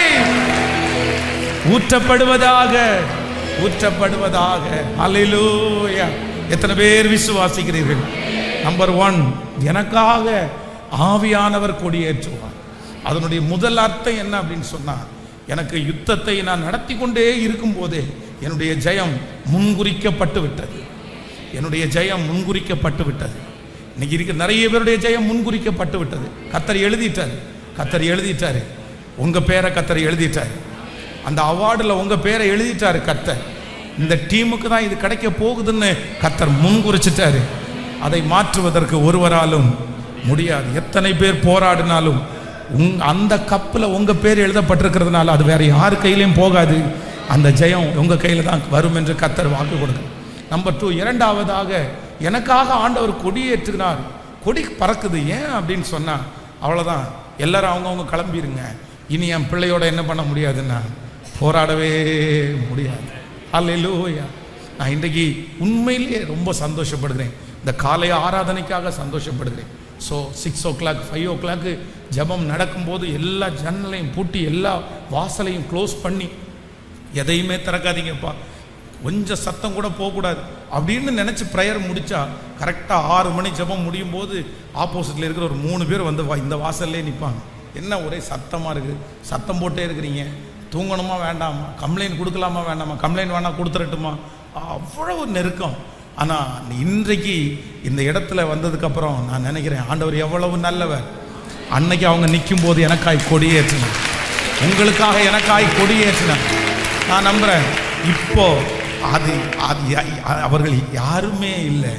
ஊற்றப்படுவதாக, ஊற்றப்படுவதாக. அல்லேலூயா. எத்தனை பேர் விசுவாசிக்கிறீர்கள்? நம்பர் 1, எனக்காக ஆவியானவர் கொடியேற்றுவார். அதனுடைய முதல் அர்த்தம் என்ன அப்படின்னு சொன்னா, எனக்கு யுத்தத்தை நான் நடத்தி கொண்டே இருக்கும் போதே என்னுடைய ஜெயம் முன்குறிக்கப்பட்டு விட்டது. என்னுடைய ஜெயம் முன்குறிக்கப்பட்டு விட்டது. இன்னைக்கு இருக்கிற நிறைய பேருடைய ஜெயம் முன்குறிக்கப்பட்டு விட்டது. கர்த்தர் எழுதிட்டாரு. கர்த்தர் எழுதிட்டாரு. உங்க பேரை கர்த்தர் எழுதிட்டாரு. அந்த அவார்டில் உங்க பேரை எழுதிட்டாரு கர்த்தர். இந்த டீமுக்கு தான் இது கிடைக்க போகுதுன்னு கர்த்தர் முன்குறிச்சிட்டாரு. அதை மாற்றுவதற்கு ஒருவராலும் முடியாது. எத்தனை பேர் போராடினாலும் அந்த கப்பில் உங்க பேர் எழுதப்பட்டிருக்கிறதுனால அது வேற யார் கையிலையும் போகாது. அந்த ஜெயம் உங்க கையில் தான் வரும் என்று கர்த்தர் வாக்கு கொடுக்கும். நம்பர் 2, இரண்டாவதாக எனக்காக ஆண்டவர் கொடியேற்றுகிறார். கொடி பறக்குது. ஏன் அப்படின்னு சொன்னா அவ்வளோதான், எல்லாரும் அவங்கவுங்க கிளம்பிடுங்க. இனி என் பிள்ளையோட என்ன பண்ண முடியாதுன்னா போராடவே முடியாது. அல்லேலூயா. நான் இன்றைக்கு உண்மையிலேயே ரொம்ப சந்தோஷப்படுகிறேன். இந்த காலை ஆராதனைக்காக சந்தோஷப்படுகிறேன். ஸோ 6 o'clock 5 o'clock ஜபம் நடக்கும்போது எல்லா ஜன்னலையும் பூட்டி எல்லா வாசலையும் க்ளோஸ் பண்ணி எதையுமே திறக்காதீங்கப்பா, கொஞ்சம் சத்தம் கூட போகக்கூடாது அப்படின்னு நினச்சி ப்ரேயர் முடித்தா கரெக்டாக 6 மணி ஜபம் முடியும் போது ஆப்போசிட்டில் இருக்கிற ஒரு 3 பேர் வந்து இந்த வாசல்லே நிற்பாங்க. என்ன ஒரே சத்தமாக இருக்குது, சத்தம் போட்டே இருக்கிறீங்க, தூங்கணுமா வேண்டாமா, கம்ப்ளைண்ட் கொடுக்கலாமா வேண்டாமா, கம்ப்ளைண்ட் வேணாம் கொடுத்துடட்டுமா, அவ்வளவு நெருக்கம். ஆனால் இன்றைக்கு இந்த இடத்துல வந்ததுக்கப்புறம் நான் நினைக்கிறேன் ஆண்டவர் எவ்வளவு நல்லவர். அன்னைக்கு அவங்க நிற்கும் போது எனக்காய் கொடியேற்றினார், உங்களுக்காக எனக்காய் கொடியேற்றினார். நான் நம்புகிறேன் இப்போ அது அவர்கள் யாருமே இல்லை,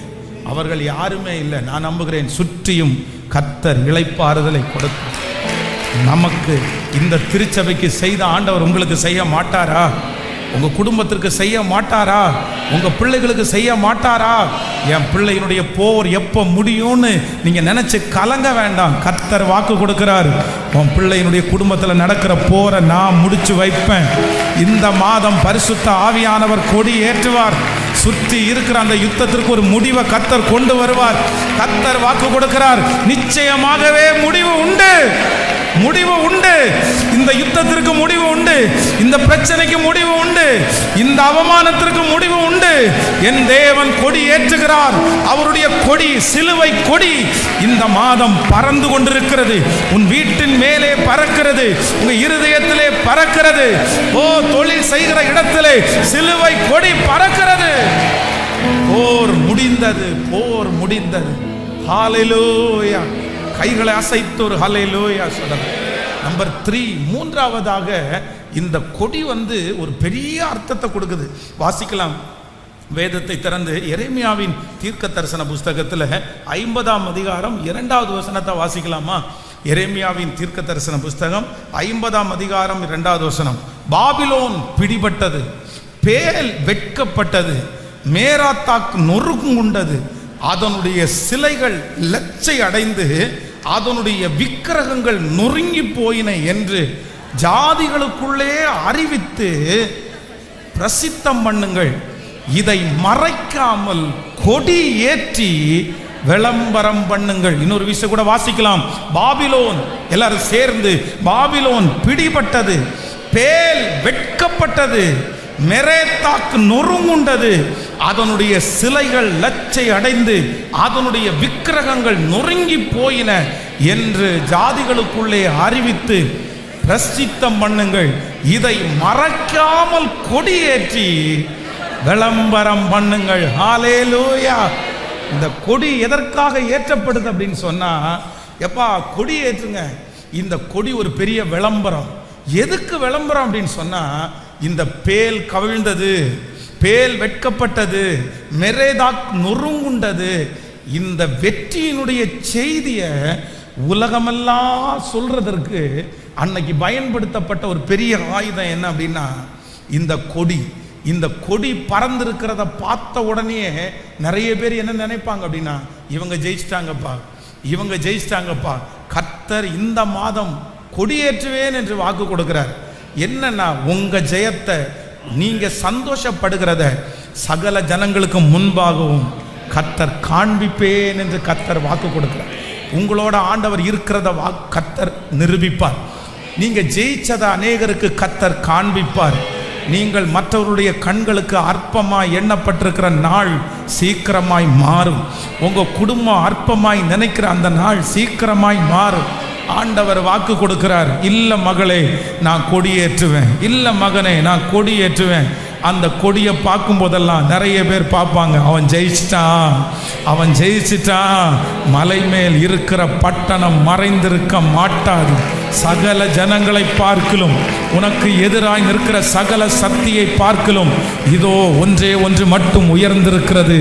அவர்கள் யாருமே இல்லை. நான் நம்புகிறேன் சுற்றியும் கர்த்தர் இளைப்பாறுதலை கொடுத்து நமக்கு இந்த திருச்சபைக்கு செய்த ஆண்டவர் உங்களுக்கு செய்ய மாட்டாரா? உங்க குடும்பத்திற்கு செய்ய மாட்டாரா? உங்க பிள்ளைகளுக்கு செய்ய மாட்டாரா? என் பிள்ளையினுடைய போர் எப்போ முடியும்னு நீங்க நினைச்சு கலங்க வேண்டாம். கர்த்தர் வாக்கு கொடுக்கிறார், உன் பிள்ளையினுடைய குடும்பத்தில் நடக்கிற போரை நான் முடிச்சு வைப்பேன். இந்த மாதம் பரிசுத்த ஆவியானவர் கொடி ஏற்றுவார். சுற்றி இருக்கிற அந்த யுத்தத்திற்கு ஒரு முடிவை கர்த்தர் கொண்டு வருவார். கர்த்தர் வாக்கு கொடுக்கிறார், நிச்சயமாகவே முடிவு உண்டு, முடிவு உண்டு. இந்த யுத்தத்திற்கு முடிவு உண்டு, இந்த பிரச்சனைக்கு முடிவு உண்டு, இந்த அவமானத்திற்கு முடிவு உண்டு. என் தேவன் கொடி ஏற்றுகிறார். அவருடைய கொடி, சிலுவை கொடி இந்த மாதம் பறந்து கொண்டிருக்கிறது. உன் வீட்டின் மேலே பறக்கிறது, உங்க இருதயத்திலே பறக்கிறது. ஓ, தொழில் செய்கிற இடத்திலே சிலுவை கொடி பறக்கிறது. போர் முடிந்தது, போர் முடிந்தது. ஹல்லேலூயா. கைகளை அசைத்து ஒரு ஹல்லேலூயா சொல்லுங்க. நம்பர் 3, மூன்றாவதாக இந்த கொடி ஒரு பெரிய அர்த்தத்தை கொடுக்குது. வாசிக்கலாம், வேதத்தை திறந்து எரேமியாவின் தீர்க்க தரிசன புஸ்தகத்தில் 50ஆம் அதிகாரம் 2வது வசனத்தை வாசிக்கலாமா? எரேமியாவின் தீர்க்க தரிசன புஸ்தகம் 50ஆம் அதிகாரம் 2வது வசனம். பாபிலோன் பிடிபட்டது, பேல் வெட்கப்பட்டது, மேராத்தாக் நொறுங்குண்டது, அதனுடைய சிலைகள் லட்சை அடைந்து அதனுடைய விக்கிரகங்கள் நொறுங்கி போயின என்று ஜாதிகளுக்குள்ளே அறிவித்து பிரசித்தம் பண்ணுங்கள். இதை மறைக்காமல் கொடி ஏற்றி விளம்பரம் பண்ணுங்கள். இன்னொரு விஷயம் கூட வாசிக்கலாம். பாபிலோன், எல்லாரும் சேர்ந்து, பாபிலோன் பிடிபட்டது, பேல் வெட்கப்பட்டது, மெரேத்தாக்கு நொறுங்குண்டது, அதனுடைய சிலைகள் லட்சை அடைந்து அதனுடைய விக்கிரகங்கள் நொறுங்கி போயின என்று ஜாதிகளுக்குள்ளே அறிவித்து பிரசித்தம் பண்ணுங்கள். இதை மறைக்காமல் கொடியேற்றி விளம்பரம் பண்ணுங்கள். ஹல்லேலூயா. இந்த கொடி எதற்காக ஏற்றப்படுது அப்படின்னு சொன்னா, எப்பா கொடி ஏற்றுங்க. இந்த கொடி ஒரு பெரிய விளம்பரம். எதுக்கு விளம்பரம் அப்படின்னு சொன்னா, இந்த பேல் கவிழ்ந்தது, பேல் வெட்கப்பட்டது, மெரேதாக் நொறுங்குண்டது, இந்த வெற்றியினுடைய செய்தியை உலகமெல்லாம் சொல்றதற்கு அன்னைக்கு பயன்படுத்தப்பட்ட ஒரு பெரிய ஆயுதம் என்ன அப்படின்னா இந்த கொடி. இந்த கொடி பறந்திருக்கிறத பார்த்த உடனே நிறைய பேர் என்ன நினைப்பாங்க அப்படின்னா, இவங்க ஜெயிச்சிட்டாங்கப்பா, இவங்க ஜெயிச்சிட்டாங்கப்பா. கர்த்தர் இந்த மாதம் கொடியேற்றுவேன் என்று வாக்கு கொடுக்கிறார். என்னன்னா, உங்க ஜெயத்தை நீங்க சந்தோஷப்படுகிறத சகல ஜனங்களுக்கு முன்பாகவும் கர்த்தர் காண்பிப்பேன் என்று கர்த்தர் வாக்கு கொடுக்கிறார். உங்களோட ஆண்டவர் இருக்கிறத கர்த்தர் நிரூபிப்பார். நீங்க ஜெயிச்சதை அநேகருக்கு கர்த்தர் காண்பிப்பார். நீங்கள் மற்றவருடைய கண்களுக்கு அற்பமாய் எண்ணப்பட்டிருக்கிற நாள் சீக்கிரமாய் மாறும். உங்க குடும்பம் அற்பமாய் நினைக்கிற அந்த நாள் சீக்கிரமாய் மாறும். ஆண்டவர் வாக்கு கொடுக்கிறார். இல்ல மகளே நான் கொடியேற்றுவேன், இல்ல மகனே நான் கொடியேற்றுவேன். அந்த கொடியை பார்க்கும் போதெல்லாம் நிறைய பேர் பார்ப்பாங்க, அவன் ஜெயிச்சிட்டான், அவன் ஜெயிச்சிட்டான். மலை மேல் இருக்கிற பட்டணம் மறைந்திருக்க மாட்டாது. சகல ஜனங்களை பார்க்கிலும், உனக்கு எதிராய் நிற்கிற சகல சக்தியை பார்க்கிலும் இதோ ஒன்றே ஒன்று மட்டும் உயர்ந்திருக்கிறது.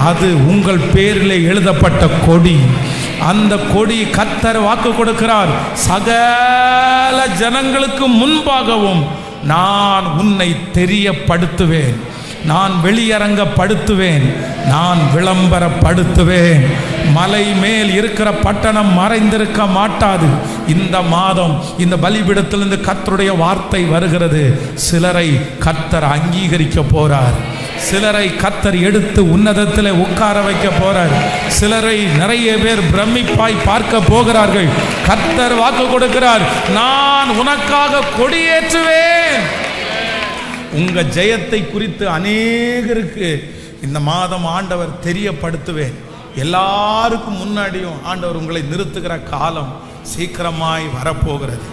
அது உங்கள் பேரிலே எழுதப்பட்ட கொடி. அந்த கொடி கர்த்தர் வாக்கு கொடுக்கிறார், சகல ஜனங்களுக்கு முன்பாகவும் நான் உன்னை தெரியப்படுத்துவேன், நான் வெளியரங்கப்படுத்துவேன், நான் விளம்பரப்படுத்துவேன். மலை மேல் இருக்கிற பட்டணம் மறைந்திருக்க மாட்டாது. இந்த மாதம் இந்த பலிபீடத்திலிருந்து கர்த்தருடைய வார்த்தை வருகிறது. சிலரை கர்த்தர் அங்கீகரிக்க போறார், சிலரை கர்த்தர் எடுத்து உன்னதத்தில் உட்கார வைக்க போறார், சிலரை நிறைய பேர் பிரமிப்பாய் பார்க்க போகிறார்கள். கர்த்தர் வாக்கு கொடுக்கிறார், நான் உனக்காக கொடியேற்றுவேன். உங்க ஜெயத்தை குறித்து அநேகருக்கு இந்த மாதம் ஆண்டவர் தெரியப்படுத்துவேன். எல்லாருக்கும் முன்னாடியும் ஆண்டவர் உங்களை நிறுத்துகிற காலம் சீக்கிரமாய் வரப்போகிறது.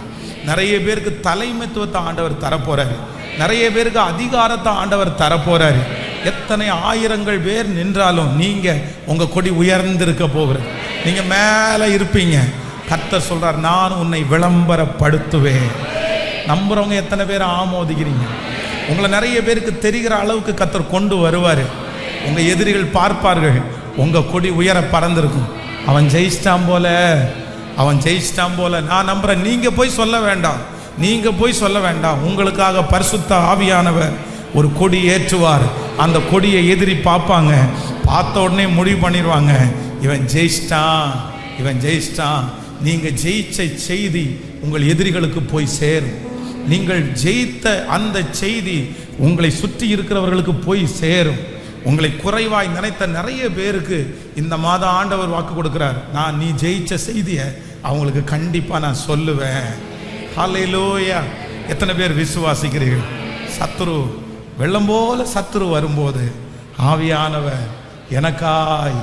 நிறைய பேருக்கு தலைமைத்துவத்தை ஆண்டவர் தரப்போறாரு, நிறைய பேருக்கு அதிகாரத்தை ஆண்டவர் தரப்போறாரு. எத்தனை ஆயிரங்கள் பேர் நின்றாலும் நீங்க உங்க கொடி உயர்ந்திருக்க போகிறது, நீங்க மேல இருப்பீங்க. கர்த்தர் சொல்றார், நான் உன்னை விளம்பரப்படுத்துவேன். நம்புறவங்க எத்தனை பேர் ஆமோதிக்கிறீங்க? உங்களை நிறைய பேருக்கு தெரிகிற அளவுக்கு கர்த்தர் கொண்டு வருவார். உங்க எதிரிகள் பார்ப்பார்கள், உங்க கொடி உயர பறந்திருக்கும். அவன் ஜெயிச்சிட்டான் போல, அவன் ஜெயிச்சிட்டான் போல. நான் நம்புறேன், நீங்க போய் சொல்ல வேண்டாம், நீங்க போய் சொல்ல வேண்டாம். உங்களுக்காக பரிசுத்த ஆவியானவர் ஒரு கொடி ஏற்றுவார். அந்த கொடியை எதிரி பார்ப்பாங்க, பார்த்த உடனே முடிவு பண்ணிடுவாங்க, இவன் ஜெயிச்சிட்டான், இவன் ஜெயிச்சிட்டான். நீங்க ஜெயிச்ச செய்தி உங்கள் எதிரிகளுக்கு போய் சேரும். நீங்கள் ஜெயித்த அந்த செய்தி உங்களை சுற்றி இருக்கிறவர்களுக்கு போய் சேரும். உங்களை குறைவாய் நினைத்த நிறைய பேருக்கு இந்த மாதம் ஆண்டவர் வாக்கு கொடுக்கிறார், நான் நீ ஜெயிச்ச செய்தியை அவங்களுக்கு கண்டிப்பாக நான் சொல்லுவேன். ஹல்லேலூயா! எத்தனை பேர் விசுவாசிக்கிறீர்கள்? சத்துரு வெள்ளம் போல சத்துரு வரும்போது ஆவியானவர் எனக்காய்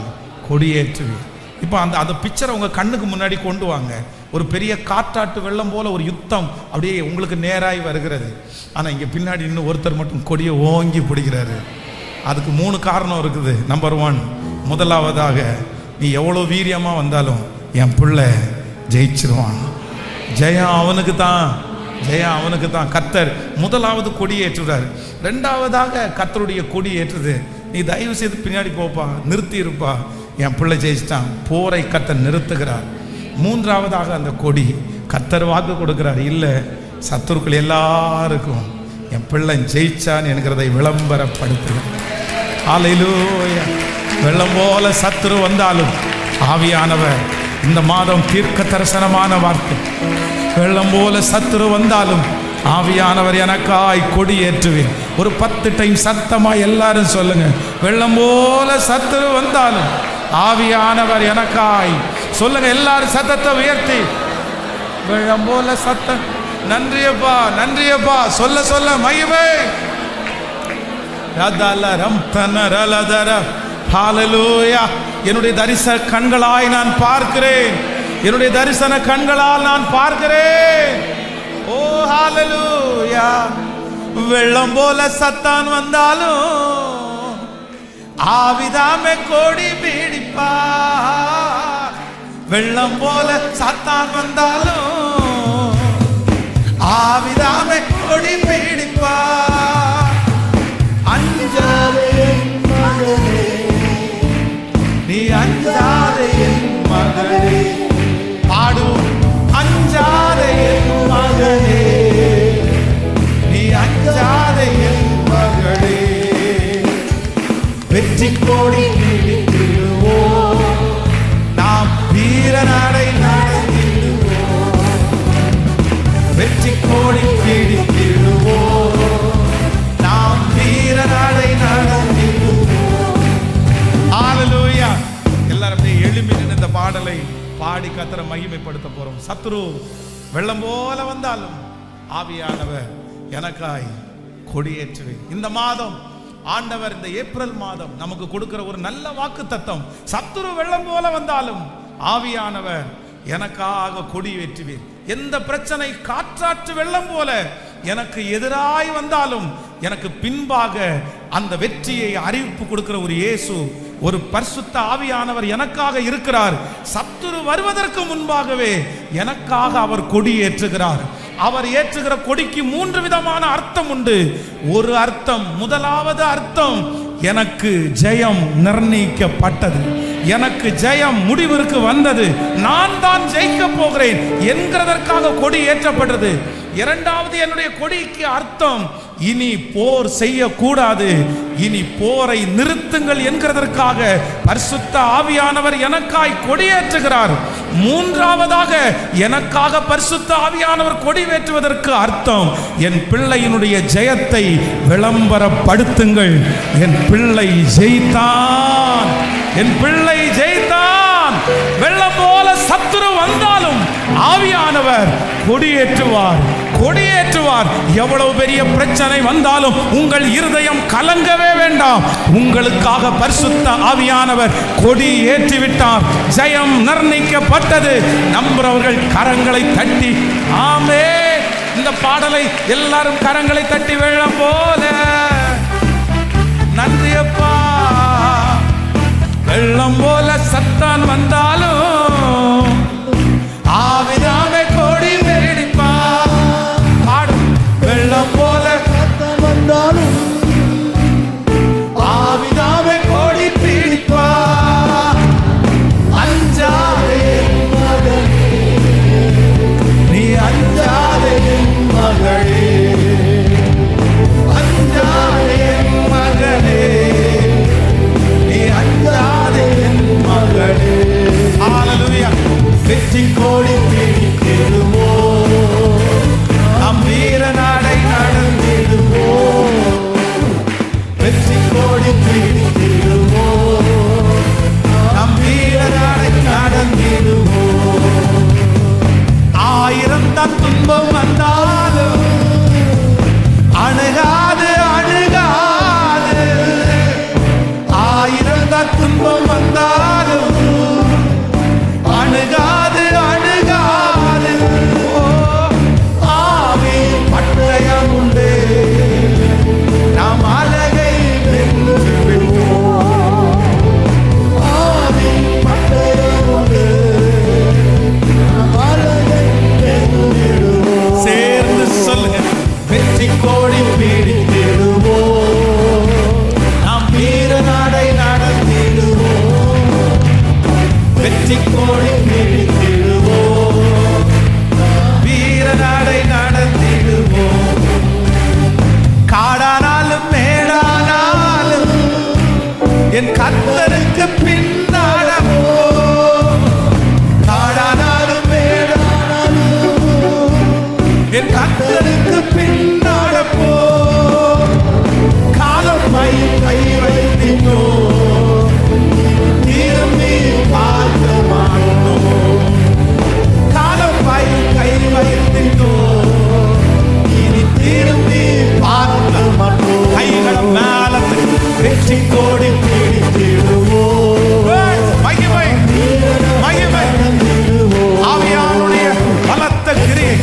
கொடியேற்றுவேன். இப்போ அந்த பிக்சரை உங்கள் கண்ணுக்கு முன்னாடி கொண்டு வாங்க. ஒரு பெரிய காற்றாட்டு வெள்ளம் போல ஒரு யுத்தம் அப்படியே உங்களுக்கு நேராய் வருகிறது. ஆனால் இங்கே பின்னாடி இன்னும் ஒருத்தர் மட்டும் கொடியை ஓங்கி பிடிக்கிறாரு. அதுக்கு 3 காரணம் இருக்குது. நம்பர் 1, முதலாவதாக நீ எவ்வளோ வீரியமாக வந்தாலும் என் பிள்ளை ஜெயிச்சிருவான். ஜெயம் அவனுக்கு தான், ஜெயம் அவனுக்கு தான். கர்த்தர் முதலாவது கொடி ஏற்றுறாரு. 2வதாக கர்த்தருடைய கொடி ஏற்றுது. நீ தயவு செய்து பின்னாடி போப்பா, நிறுத்தி இருப்பா, என் பிள்ளை ஜெயிச்சிட்டான். போரை கர்த்தர் நிறுத்துகிறார். 3வதாக அந்த கொடி கர்த்தர் வாக்கு கொடுக்கிறார், இல்லை சத்துருக்கள் எல்லாருக்கும் என் பிள்ளை ஜெயிச்சான் என்கிறதை விளம்பரப்படுத்துகிறார். ஹல்லேலூயா! வெள்ளம் போல சத்துரு வந்தாலும் ஆவியானவர் இந்த மாதம் தீர்க்க தரிசனமான வார்த்தை, வெள்ளம் போல சத்துரு வந்தாலும் ஆவியானவர் எனக்காய் கொடி ஏற்றுவேன். ஒரு 10 டைம் சத்தமாக எல்லாரும் சொல்லுங்க, வெள்ளம் போல சத்துரு வந்தாலும் ஆவியானவர் எனக்காய். சொல்லுங்க எல்லாரும் சத்தத்தை உயர்த்தி, வெள்ளம் போல சத்தம். நன்றியப்பா, நன்றியப்பா. சொல்ல சொல்ல மகிமை. ஹல்லேலூயா! என்னுடைய தரிசன கண்களாய் நான் பார்க்கிறேன், என்னுடைய தரிசன கண்களால் நான் பார்க்கிறேன். ஓ ஹல்லேலூயா! வெள்ளம் போல சத்தான் வந்தாலும் ஆவிதாமே கொடி பிடிப்பா. வெள்ளம் போல சத்தான் வந்தாலும் ஆவிதாமே கொடி பிடிப்பா. அஞ்சாதே என் மகனே, நீ அஞ்சாதே என் மகனே. பாடுவோம், அஞ்சாதே என் மகனே, நீ அஞ்சாதே என் மகனே. வெற்றி கோடி பிடித்திடுவோம், நாம் வீரநடை நடத்திடுவோம். வெற்றி கோடி பிடித்திடுவோம், நாம் வீரநடை நடத்திடுவோம். ஹல்லேலூயா! எல்லாரும் அப்படியே எழும்பி நின்று இந்த பாடலை பாடி கர்த்தரை மகிமைப்படுத்த போறோம். சத்துரு வெள்ளம் போல வந்தாலும் ஆவியானவர் எனக்காய் கொடியேற்றுவேன். இந்த மாதம் ஆண்டவர், இந்த ஏப்ரல் மாதம் நமக்கு கொடுக்கிற ஒரு நல்ல வாக்கு தத்தம், சத்துரு வெள்ளம் போல வந்தாலும் ஆவியானவர் எனக்காக கொடி ஏற்றுவேன். எந்த பிரச்சனை காற்றாற்று வெள்ளம் போல எனக்கு எதிராய் வந்தாலும் எனக்கு பின்பாக அந்த வெற்றியை அறிவிப்பு கொடுக்கிற ஒரு இயேசு, ஒரு பரிசுத்த ஆவியானவர் எனக்காக இருக்கிறார். சத்துரு வருவதற்கு முன்பாகவே எனக்காக அவர் கொடி ஏற்றுகிறார். அவர் ஏற்றுகிற கொடிக்கு 3 விதமான அர்த்தம் உண்டு. ஒரு அர்த்தம், முதலாவது அர்த்தம், எனக்கு ஜெயம் நிர்ணயிக்கப்பட்டது, எனக்கு ஜெயம் முடிவிற்கு வந்தது, நான் தான் ஜெயிக்க போகிறேன் என்கிறதற்காக கொடி ஏற்றப்பட்டது. இரண்டாவது, என்னுடைய கொடிக்கு அர்த்தம், இனி போர் செய்யக்கூடாது, இனி போரை நிறுத்துங்கள் என்கிறதற்காக பரிசுத்த ஆவியானவர் எனக்காய் கொடியேற்றுகிறார். மூன்றாவதாக, எனக்காக பரிசுத்த ஆவியானவர் கொடியேற்றுவதற்கு அர்த்தம், என் பிள்ளையினுடைய ஜெயத்தை விளம்பரப்படுத்துங்கள். என் பிள்ளை ஜெயித்தான், என் பிள்ளை ஜெயித்தான். வெள்ளம் போல சத்துரு வந்தாலும் ஆவியானவர் கொடியேற்றுவார், கொடியேற்றுவார். எவ்வளவு பெரிய பிரச்சனை வந்தாலும் உங்கள் இருதயம் கலங்கவே வேண்டாம். உங்களுக்காக பரிசுத்த ஆவியானவர் கொடி ஏற்றிவிட்டார். ஜெயம் நிர்ணயிக்கப்பட்டது. நம்புறவர்கள் கரங்களை தட்டி ஆமென். இந்த பாடலை எல்லாரும் கரங்களை தட்டி வெள்ளம் போல. நன்றியப்பா. வெள்ளம் போல சத்தான் வந்தாலும் ஆவிதாமே கொடி வெடிப்பா. பாடும். வெள்ளம் போல சத்தான் வந்தாலும் ஆவிதாமே கொடி பிடிப்பா. அஞ்சாதே மகளே, நீ அஞ்சாதே மகளே, அஞ்சாதே மகளே, நீ அஞ்சாதே மகளே. ஹல்லேலூயா. வெற்றி கோடி பிடித்திடுவோ, நம் வீர நாடை நடந்திடுவோ. வெற்றி கோடி பிடித்திடுவோ, நம் வீர நாடை நடந்திடுவோ. 1000 தான் துன்பம் வந்தாலும் அணுகாது, அணுகாது. 1000 தான் துன்பம் வந்தாலும் அணுகாது, அணுகாது. ஆவி பட்டயம் உண்டு, நாம் அழகை வென்று விடுவோம். ஆவி பட்டயம் உண்டு, நாம் அழகை வென்று விடுவோம். சேர்ந்து சொல்லுங்க. வெற்றி கோடி பிடித்திடுவோம், நாம் வீர நாடை நடத்திடுவோம். வெற்றி கோடி பிடித்திடுவோம், வீர நாடை நடத்திடுவோம். காடானாலும் மேடானாலும் என் கர்த்தருக்கு பின்னாடவோம். காடானாலும் மேடானாலும் என் கர்த்தருக்கு பின்னாடவோம். காலம் கை வைத்தினோ திரும்பி பார்க்க மாட்டோம். காலம் கை வைத்தினோ இனி திரும்பி பார்க்க மாட்டோம். கைகளை மேல வெற்றி கோடி பிடித்திடுவோம். மகிமை மகிமை ஆவியானுடைய பலத்த கிரியை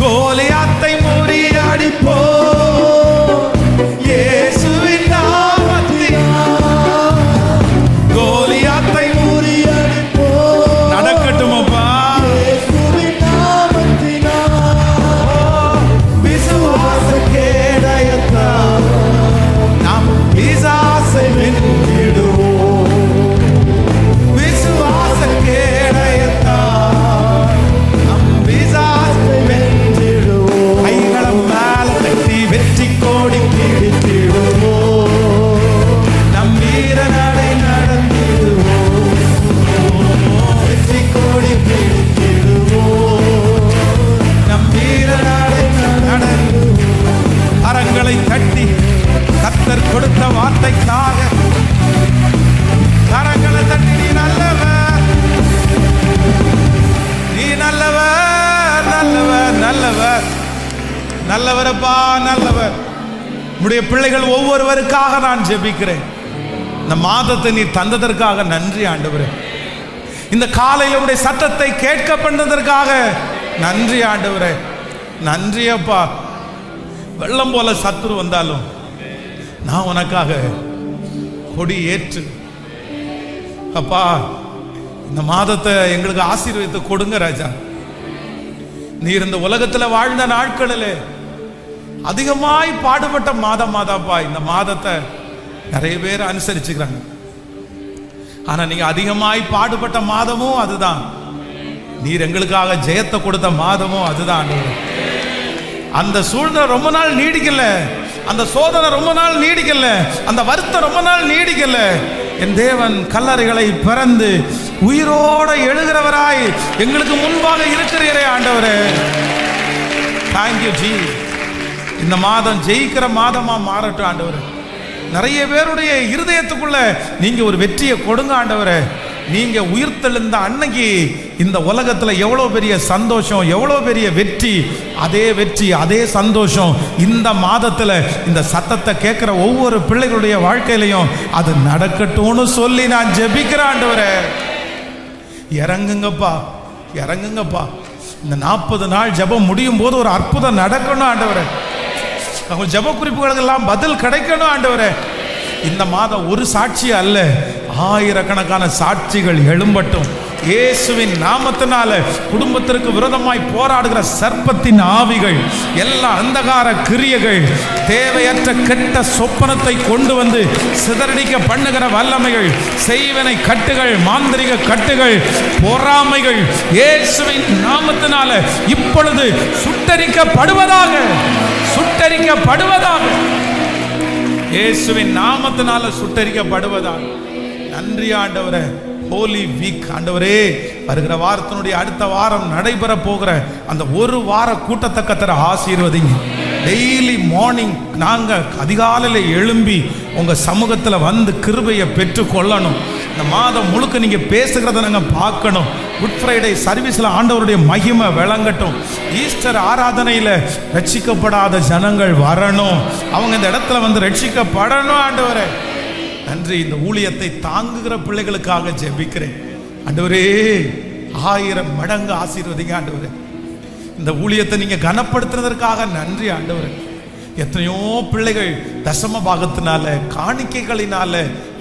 கோலியாத்தை முறியடிப்போ இயேசுவின் நாமத்தினால். கோலியாத்தை முறியடிப்போ. நடக்கட்டுமப்பா. இயேசுவின் நாமத்தினால். விசுவாச கேடயத்தால் நாம் பிசாசை வென்றிடுவோம். விசுவாச கேடயத்தால் நாம் பிசாசை வென்றிடுவோம். கைகளை மேல தட்டி வெற்றி கோடி பிடித்திடுவோம், நம் வீர நடை நடந்திடுவோம். வெற்றி கோடி பிடித்திடுவோம், நம் வீர நடை நடந்திடுவோம். கரங்களை தட்டி கர்த்தர் கொடுத்த வார்த்தைக்காக கரங்களை தட்டி, நீ நல்லவர், நீ நல்லவர், நல்லவர், நல்லவர், நல்லவரப்பா, நல்லவர். உம்முடைய பிள்ளைகள் ஒவ்வொருவருக்காக நான் ஜெபிக்கிறேன். இந்த மாதத்தை நீ தந்ததற்காக நன்றி ஆண்டவரே. இந்த காலையில் உடைய சத்தத்தை கேட்க பண்ணதற்காக நன்றி ஆண்டவரே. நன்றி அப்பா. வெள்ளம் போல சத்துரு வந்தாலும் நான் உனக்காக கொடி ஏற்று அப்பா இந்த மாதத்தை எங்களுக்கு ஆசீர்வதித்து கொடுங்க ராஜா. நீர் இந்த உலகத்தில் வாழ்ந்த நாட்களில் அதிகமாய் பாடுபட்ட மாதமாதாப்பா. இந்த மாதத்தை நிறைய பேர் அனுசரிச்சுக்கிறாங்க. ஆனா நீங்க அதிகமாய் பாடுபட்ட மாதமும் அதுதான். நீர் எங்களுக்காக ஜெயத்தை கொடுத்த மாதமும் அதுதான். அந்த சூழ்நிலை ரொம்ப நாள் நீடிக்கல, அந்த சோதனை ரொம்ப நாள் நீடிக்கல, அந்த வருத்தம் ரொம்ப நாள் நீடிக்கல. என் தேவன் கல்லறைகளை பிறந்து உயிரோட எழுகிறவராய் எங்களுக்கு முன்பாக இருக்கிறீரே ஆண்டவரே. Thank you G. இந்த மாதம் ஜெயிக்கிற மாதமா மாறட்டும் ஆண்டவரே. நிறைய பேருடைய இருதயத்துக்குள்ள நீங்க ஒரு வெற்றியை கொடுங்க ஆண்டவரே. நீங்க உயிர்த்தெழுந்த அன்னைக்கு இந்த உலகத்துல எவ்வளவு பெரிய சந்தோஷம், எவ்வளவு பெரிய வெற்றி, அதே வெற்றி அதே சந்தோஷம் இந்த மாதத்துல இந்த சத்தத்தை கேட்கிற ஒவ்வொரு பிள்ளைகளுடைய வாழ்க்கையிலையும் அது நடக்கட்டும்னு சொல்லி நான் ஜெபிக்கிறேன் ஆண்டவரே. இறங்குங்கப்பா, இறங்குங்கப்பா. இந்த 40 நாள் ஜெபம் முடியும் போது ஒரு அற்புதம் நடக்கணும் ஆண்டவரே. அவங்க ஜெப குறிப்புகளுக்கெல்லாம் பதில் கிடைக்கணும் ஆண்டவரே. இந்த மாதம் ஒரு சாட்சி அல்ல, ஆயிரக்கணக்கான சாட்சிகள் எழும்பட்டும். இயேசுவின் நாமத்தினால குடும்பத்திற்கு விரோதமாய் போராடுகிற சர்ப்பத்தின் ஆவிகள், எல்லா அந்தகார கிரியைகள், தேவையற்ற கெட்ட சொப்பனத்தை கொண்டு வந்து சிதறடிக்க பண்ணுகிற வல்லமைகள், செய்வனை கட்டுகள், மாந்திரிக கட்டுகள், பொறாமைகள் இயேசுவின் நாமத்தினால இப்பொழுது சுட்டரிக்கப்படுவதாக, சுட்டரிக்கப்படுவதாக, இயேசுவின் நாமத்தினால சுட்டரிக்கப்படுவதாக. நன்றி ஆண்டவரே. ஹோலி வீக் ஆண்டவரே, வருகிற வாரத்தினுடைய அடுத்த வாரம் நடைபெற போகிற அந்த ஒரு வார கூட்டத்தை கர்த்தர் ஆசீர்வதிங்க. டெய்லி மார்னிங் நாங்கள் அதிகாலையில் எழும்பி உங்கள் சமூகத்தில் வந்து கிருபையை பெற்று கொள்ளணும். இந்த மாதம் முழுக்க நீங்கள் பேசுகிறத நாங்கள் பார்க்கணும். குட் ஃப்ரைடே சர்வீஸில் ஆண்டவருடைய மகிமை விளங்கட்டும். ஈஸ்டர் ஆராதனையில் ரட்சிக்கப்படாத ஜனங்கள் வரணும், அவங்க இந்த இடத்துல வந்து ரட்சிக்கப்படணும் ஆண்டவரே. நன்றி. இந்த ஊழியத்தை தாங்குகிற பிள்ளைகளுக்காக ஜெபிக்கிறேன் ஆண்டவரே. 1000 மடங்கு ஆசீர்வதிங்க ஆண்டவரே. இந்த ஊழியத்தை நீங்க கனப்படுத்துறதற்காக நன்றி ஆண்டவரே. எத்தனையோ பிள்ளைகள் தசம பாகத்தினால, காணிக்கைகளினால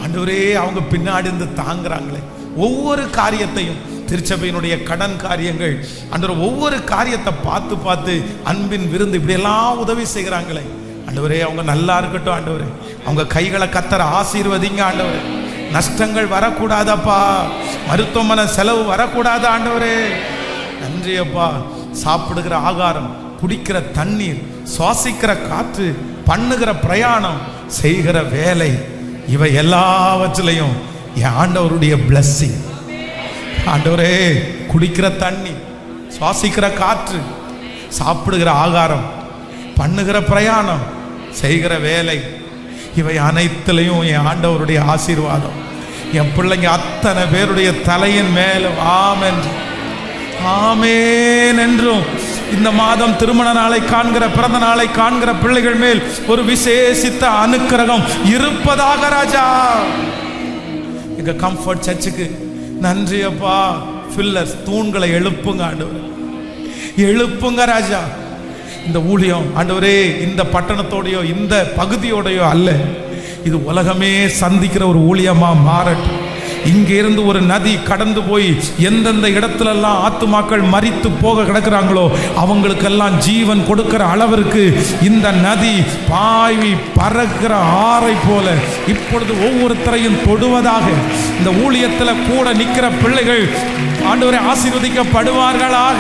ஆண்டவரே அவங்க பின்னாடி இருந்து தாங்குறாங்களே. ஒவ்வொரு காரியத்தையும், திருச்சபையினுடைய கடன் காரியங்கள் ஆண்டவர், ஒவ்வொரு காரியத்தை பார்த்து பார்த்து அன்பின் விருந்து இப்படியெல்லாம் உதவி செய்கிறாங்களே ஆண்டவரே. அவங்க நல்லா இருக்கட்டும் ஆண்டவரே. அவங்க கைகளை கர்த்தர் ஆசீர்வதிங்க ஆண்டவரே. நஷ்டங்கள் வரக்கூடாதப்பா, மருத்துவமனை செலவு வரக்கூடாது ஆண்டவரே. நன்றி அப்பா. சாப்பிடுகிற ஆகாரம், குடிக்கிற தண்ணீர், சுவாசிக்கிற காற்று, பண்ணுகிற பிரயாணம், செய்கிற வேலை, இவை எல்லாவற்றிலையும் என் ஆண்டவருடைய பிளஸ்ஸிங் ஆண்டவரே. குடிக்கிற தண்ணி, சுவாசிக்கிற காற்று, சாப்பிடுகிற ஆகாரம், பண்ணுகிற பிரயாணம், செய்கிற வேலை, இவை அனைத்திலையும் என் ஆண்டவருடைய ஆசீர்வாதம் என் பிள்ளைங்க அத்தனை பேருடைய தலையின் மேலும் ஆமென் ஆமென் என்றும். இந்த மாதம் திருமண நாளை காண்கிற, பிறந்த நாளை காண்கிற பிள்ளைகள் மேல் ஒரு விசேஷித்த அனுக்கிரகம் இருப்பதாக ராஜா. எங்க கம்ஃபர்ட் சர்ச்சுக்கு நன்றி அப்பா. ஃபில்லர்ஸ் தூண்களை எழுப்புங்க ஆண்டவரே, எழுப்புங்க ராஜா. இந்த ஊழியம் ஆண்டவரே இந்த பட்டணத்தோடையோ இந்த பகுதியோடையோ அல்ல, இது உலகமே சந்திக்கிற ஒரு ஊழியமா மாறட்டும். இங்கே இருந்து ஒரு நதி கடந்து போய் எந்தெந்த இடத்துலெல்லாம் ஆத்துமாக்கள் மரித்து போக கிடக்கிறாங்களோ அவங்களுக்கெல்லாம் ஜீவன் கொடுக்கிற அளவிற்கு இந்த நதி பாய்வி பறக்கிற ஆறை போல இப்பொழுது ஒவ்வொருத்தரையும் தொடுவதாக. இந்த ஊழியத்தில் கூட நிற்கிற பிள்ளைகள் ஆண்டவரை ஆசீர்வதிக்கப்படுவார்களாக.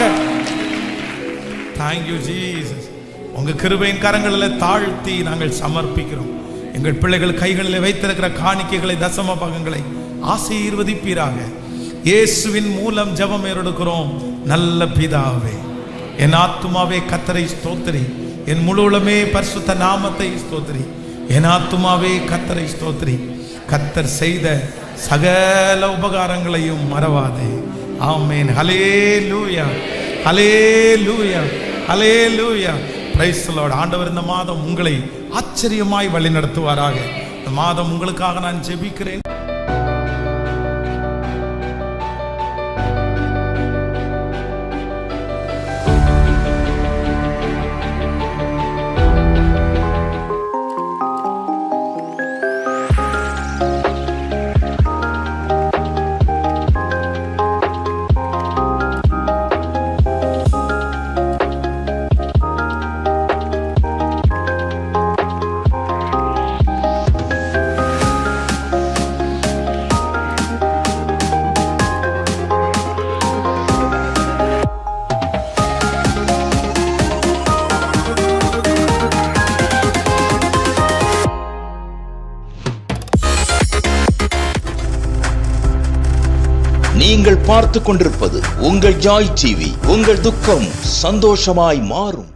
Thank you Jesus. உங்க கிருபையின் கரங்களில் தாழ்த்தி நாங்கள் சமர்ப்பிக்கிறோம். எங்கள் பிள்ளைகள் கைகளில் வைத்திருக்கிற காணிக்கைகளை, தசம பாகங்களை ஆசீர்வதிப்பீராக. இயேசுவின் மூலம் ஜெபம் ஏறெடுக்கிறோம் நல்ல பிதாவே. என் ஆத்துமாவே கர்த்தரை ஸ்தோத்திரி, என் முழு உளமே பரிசுத்த நாமத்தை ஸ்தோத்திரி. என் ஆத்துமாவே கர்த்தரை ஸ்தோத்திரி, கர்த்தர் செய்த சகல உபகாரங்களையும் மறவாதே. Amen. Hallelujah, hallelujah, hallelujah. Praise the Lord. ஆண்டவர் இந்த மாதம் உங்களை ஆச்சரியமாய் வழி நடத்துவாராக. இந்த மாதம் உங்களுக்காக நான் ஜெபிக்கிறேன். நீங்கள் பார்த்துக் கொண்டிருப்பது உங்கள் ஜாய் டிவி. உங்கள் துக்கம் சந்தோஷமாய் மாறும்.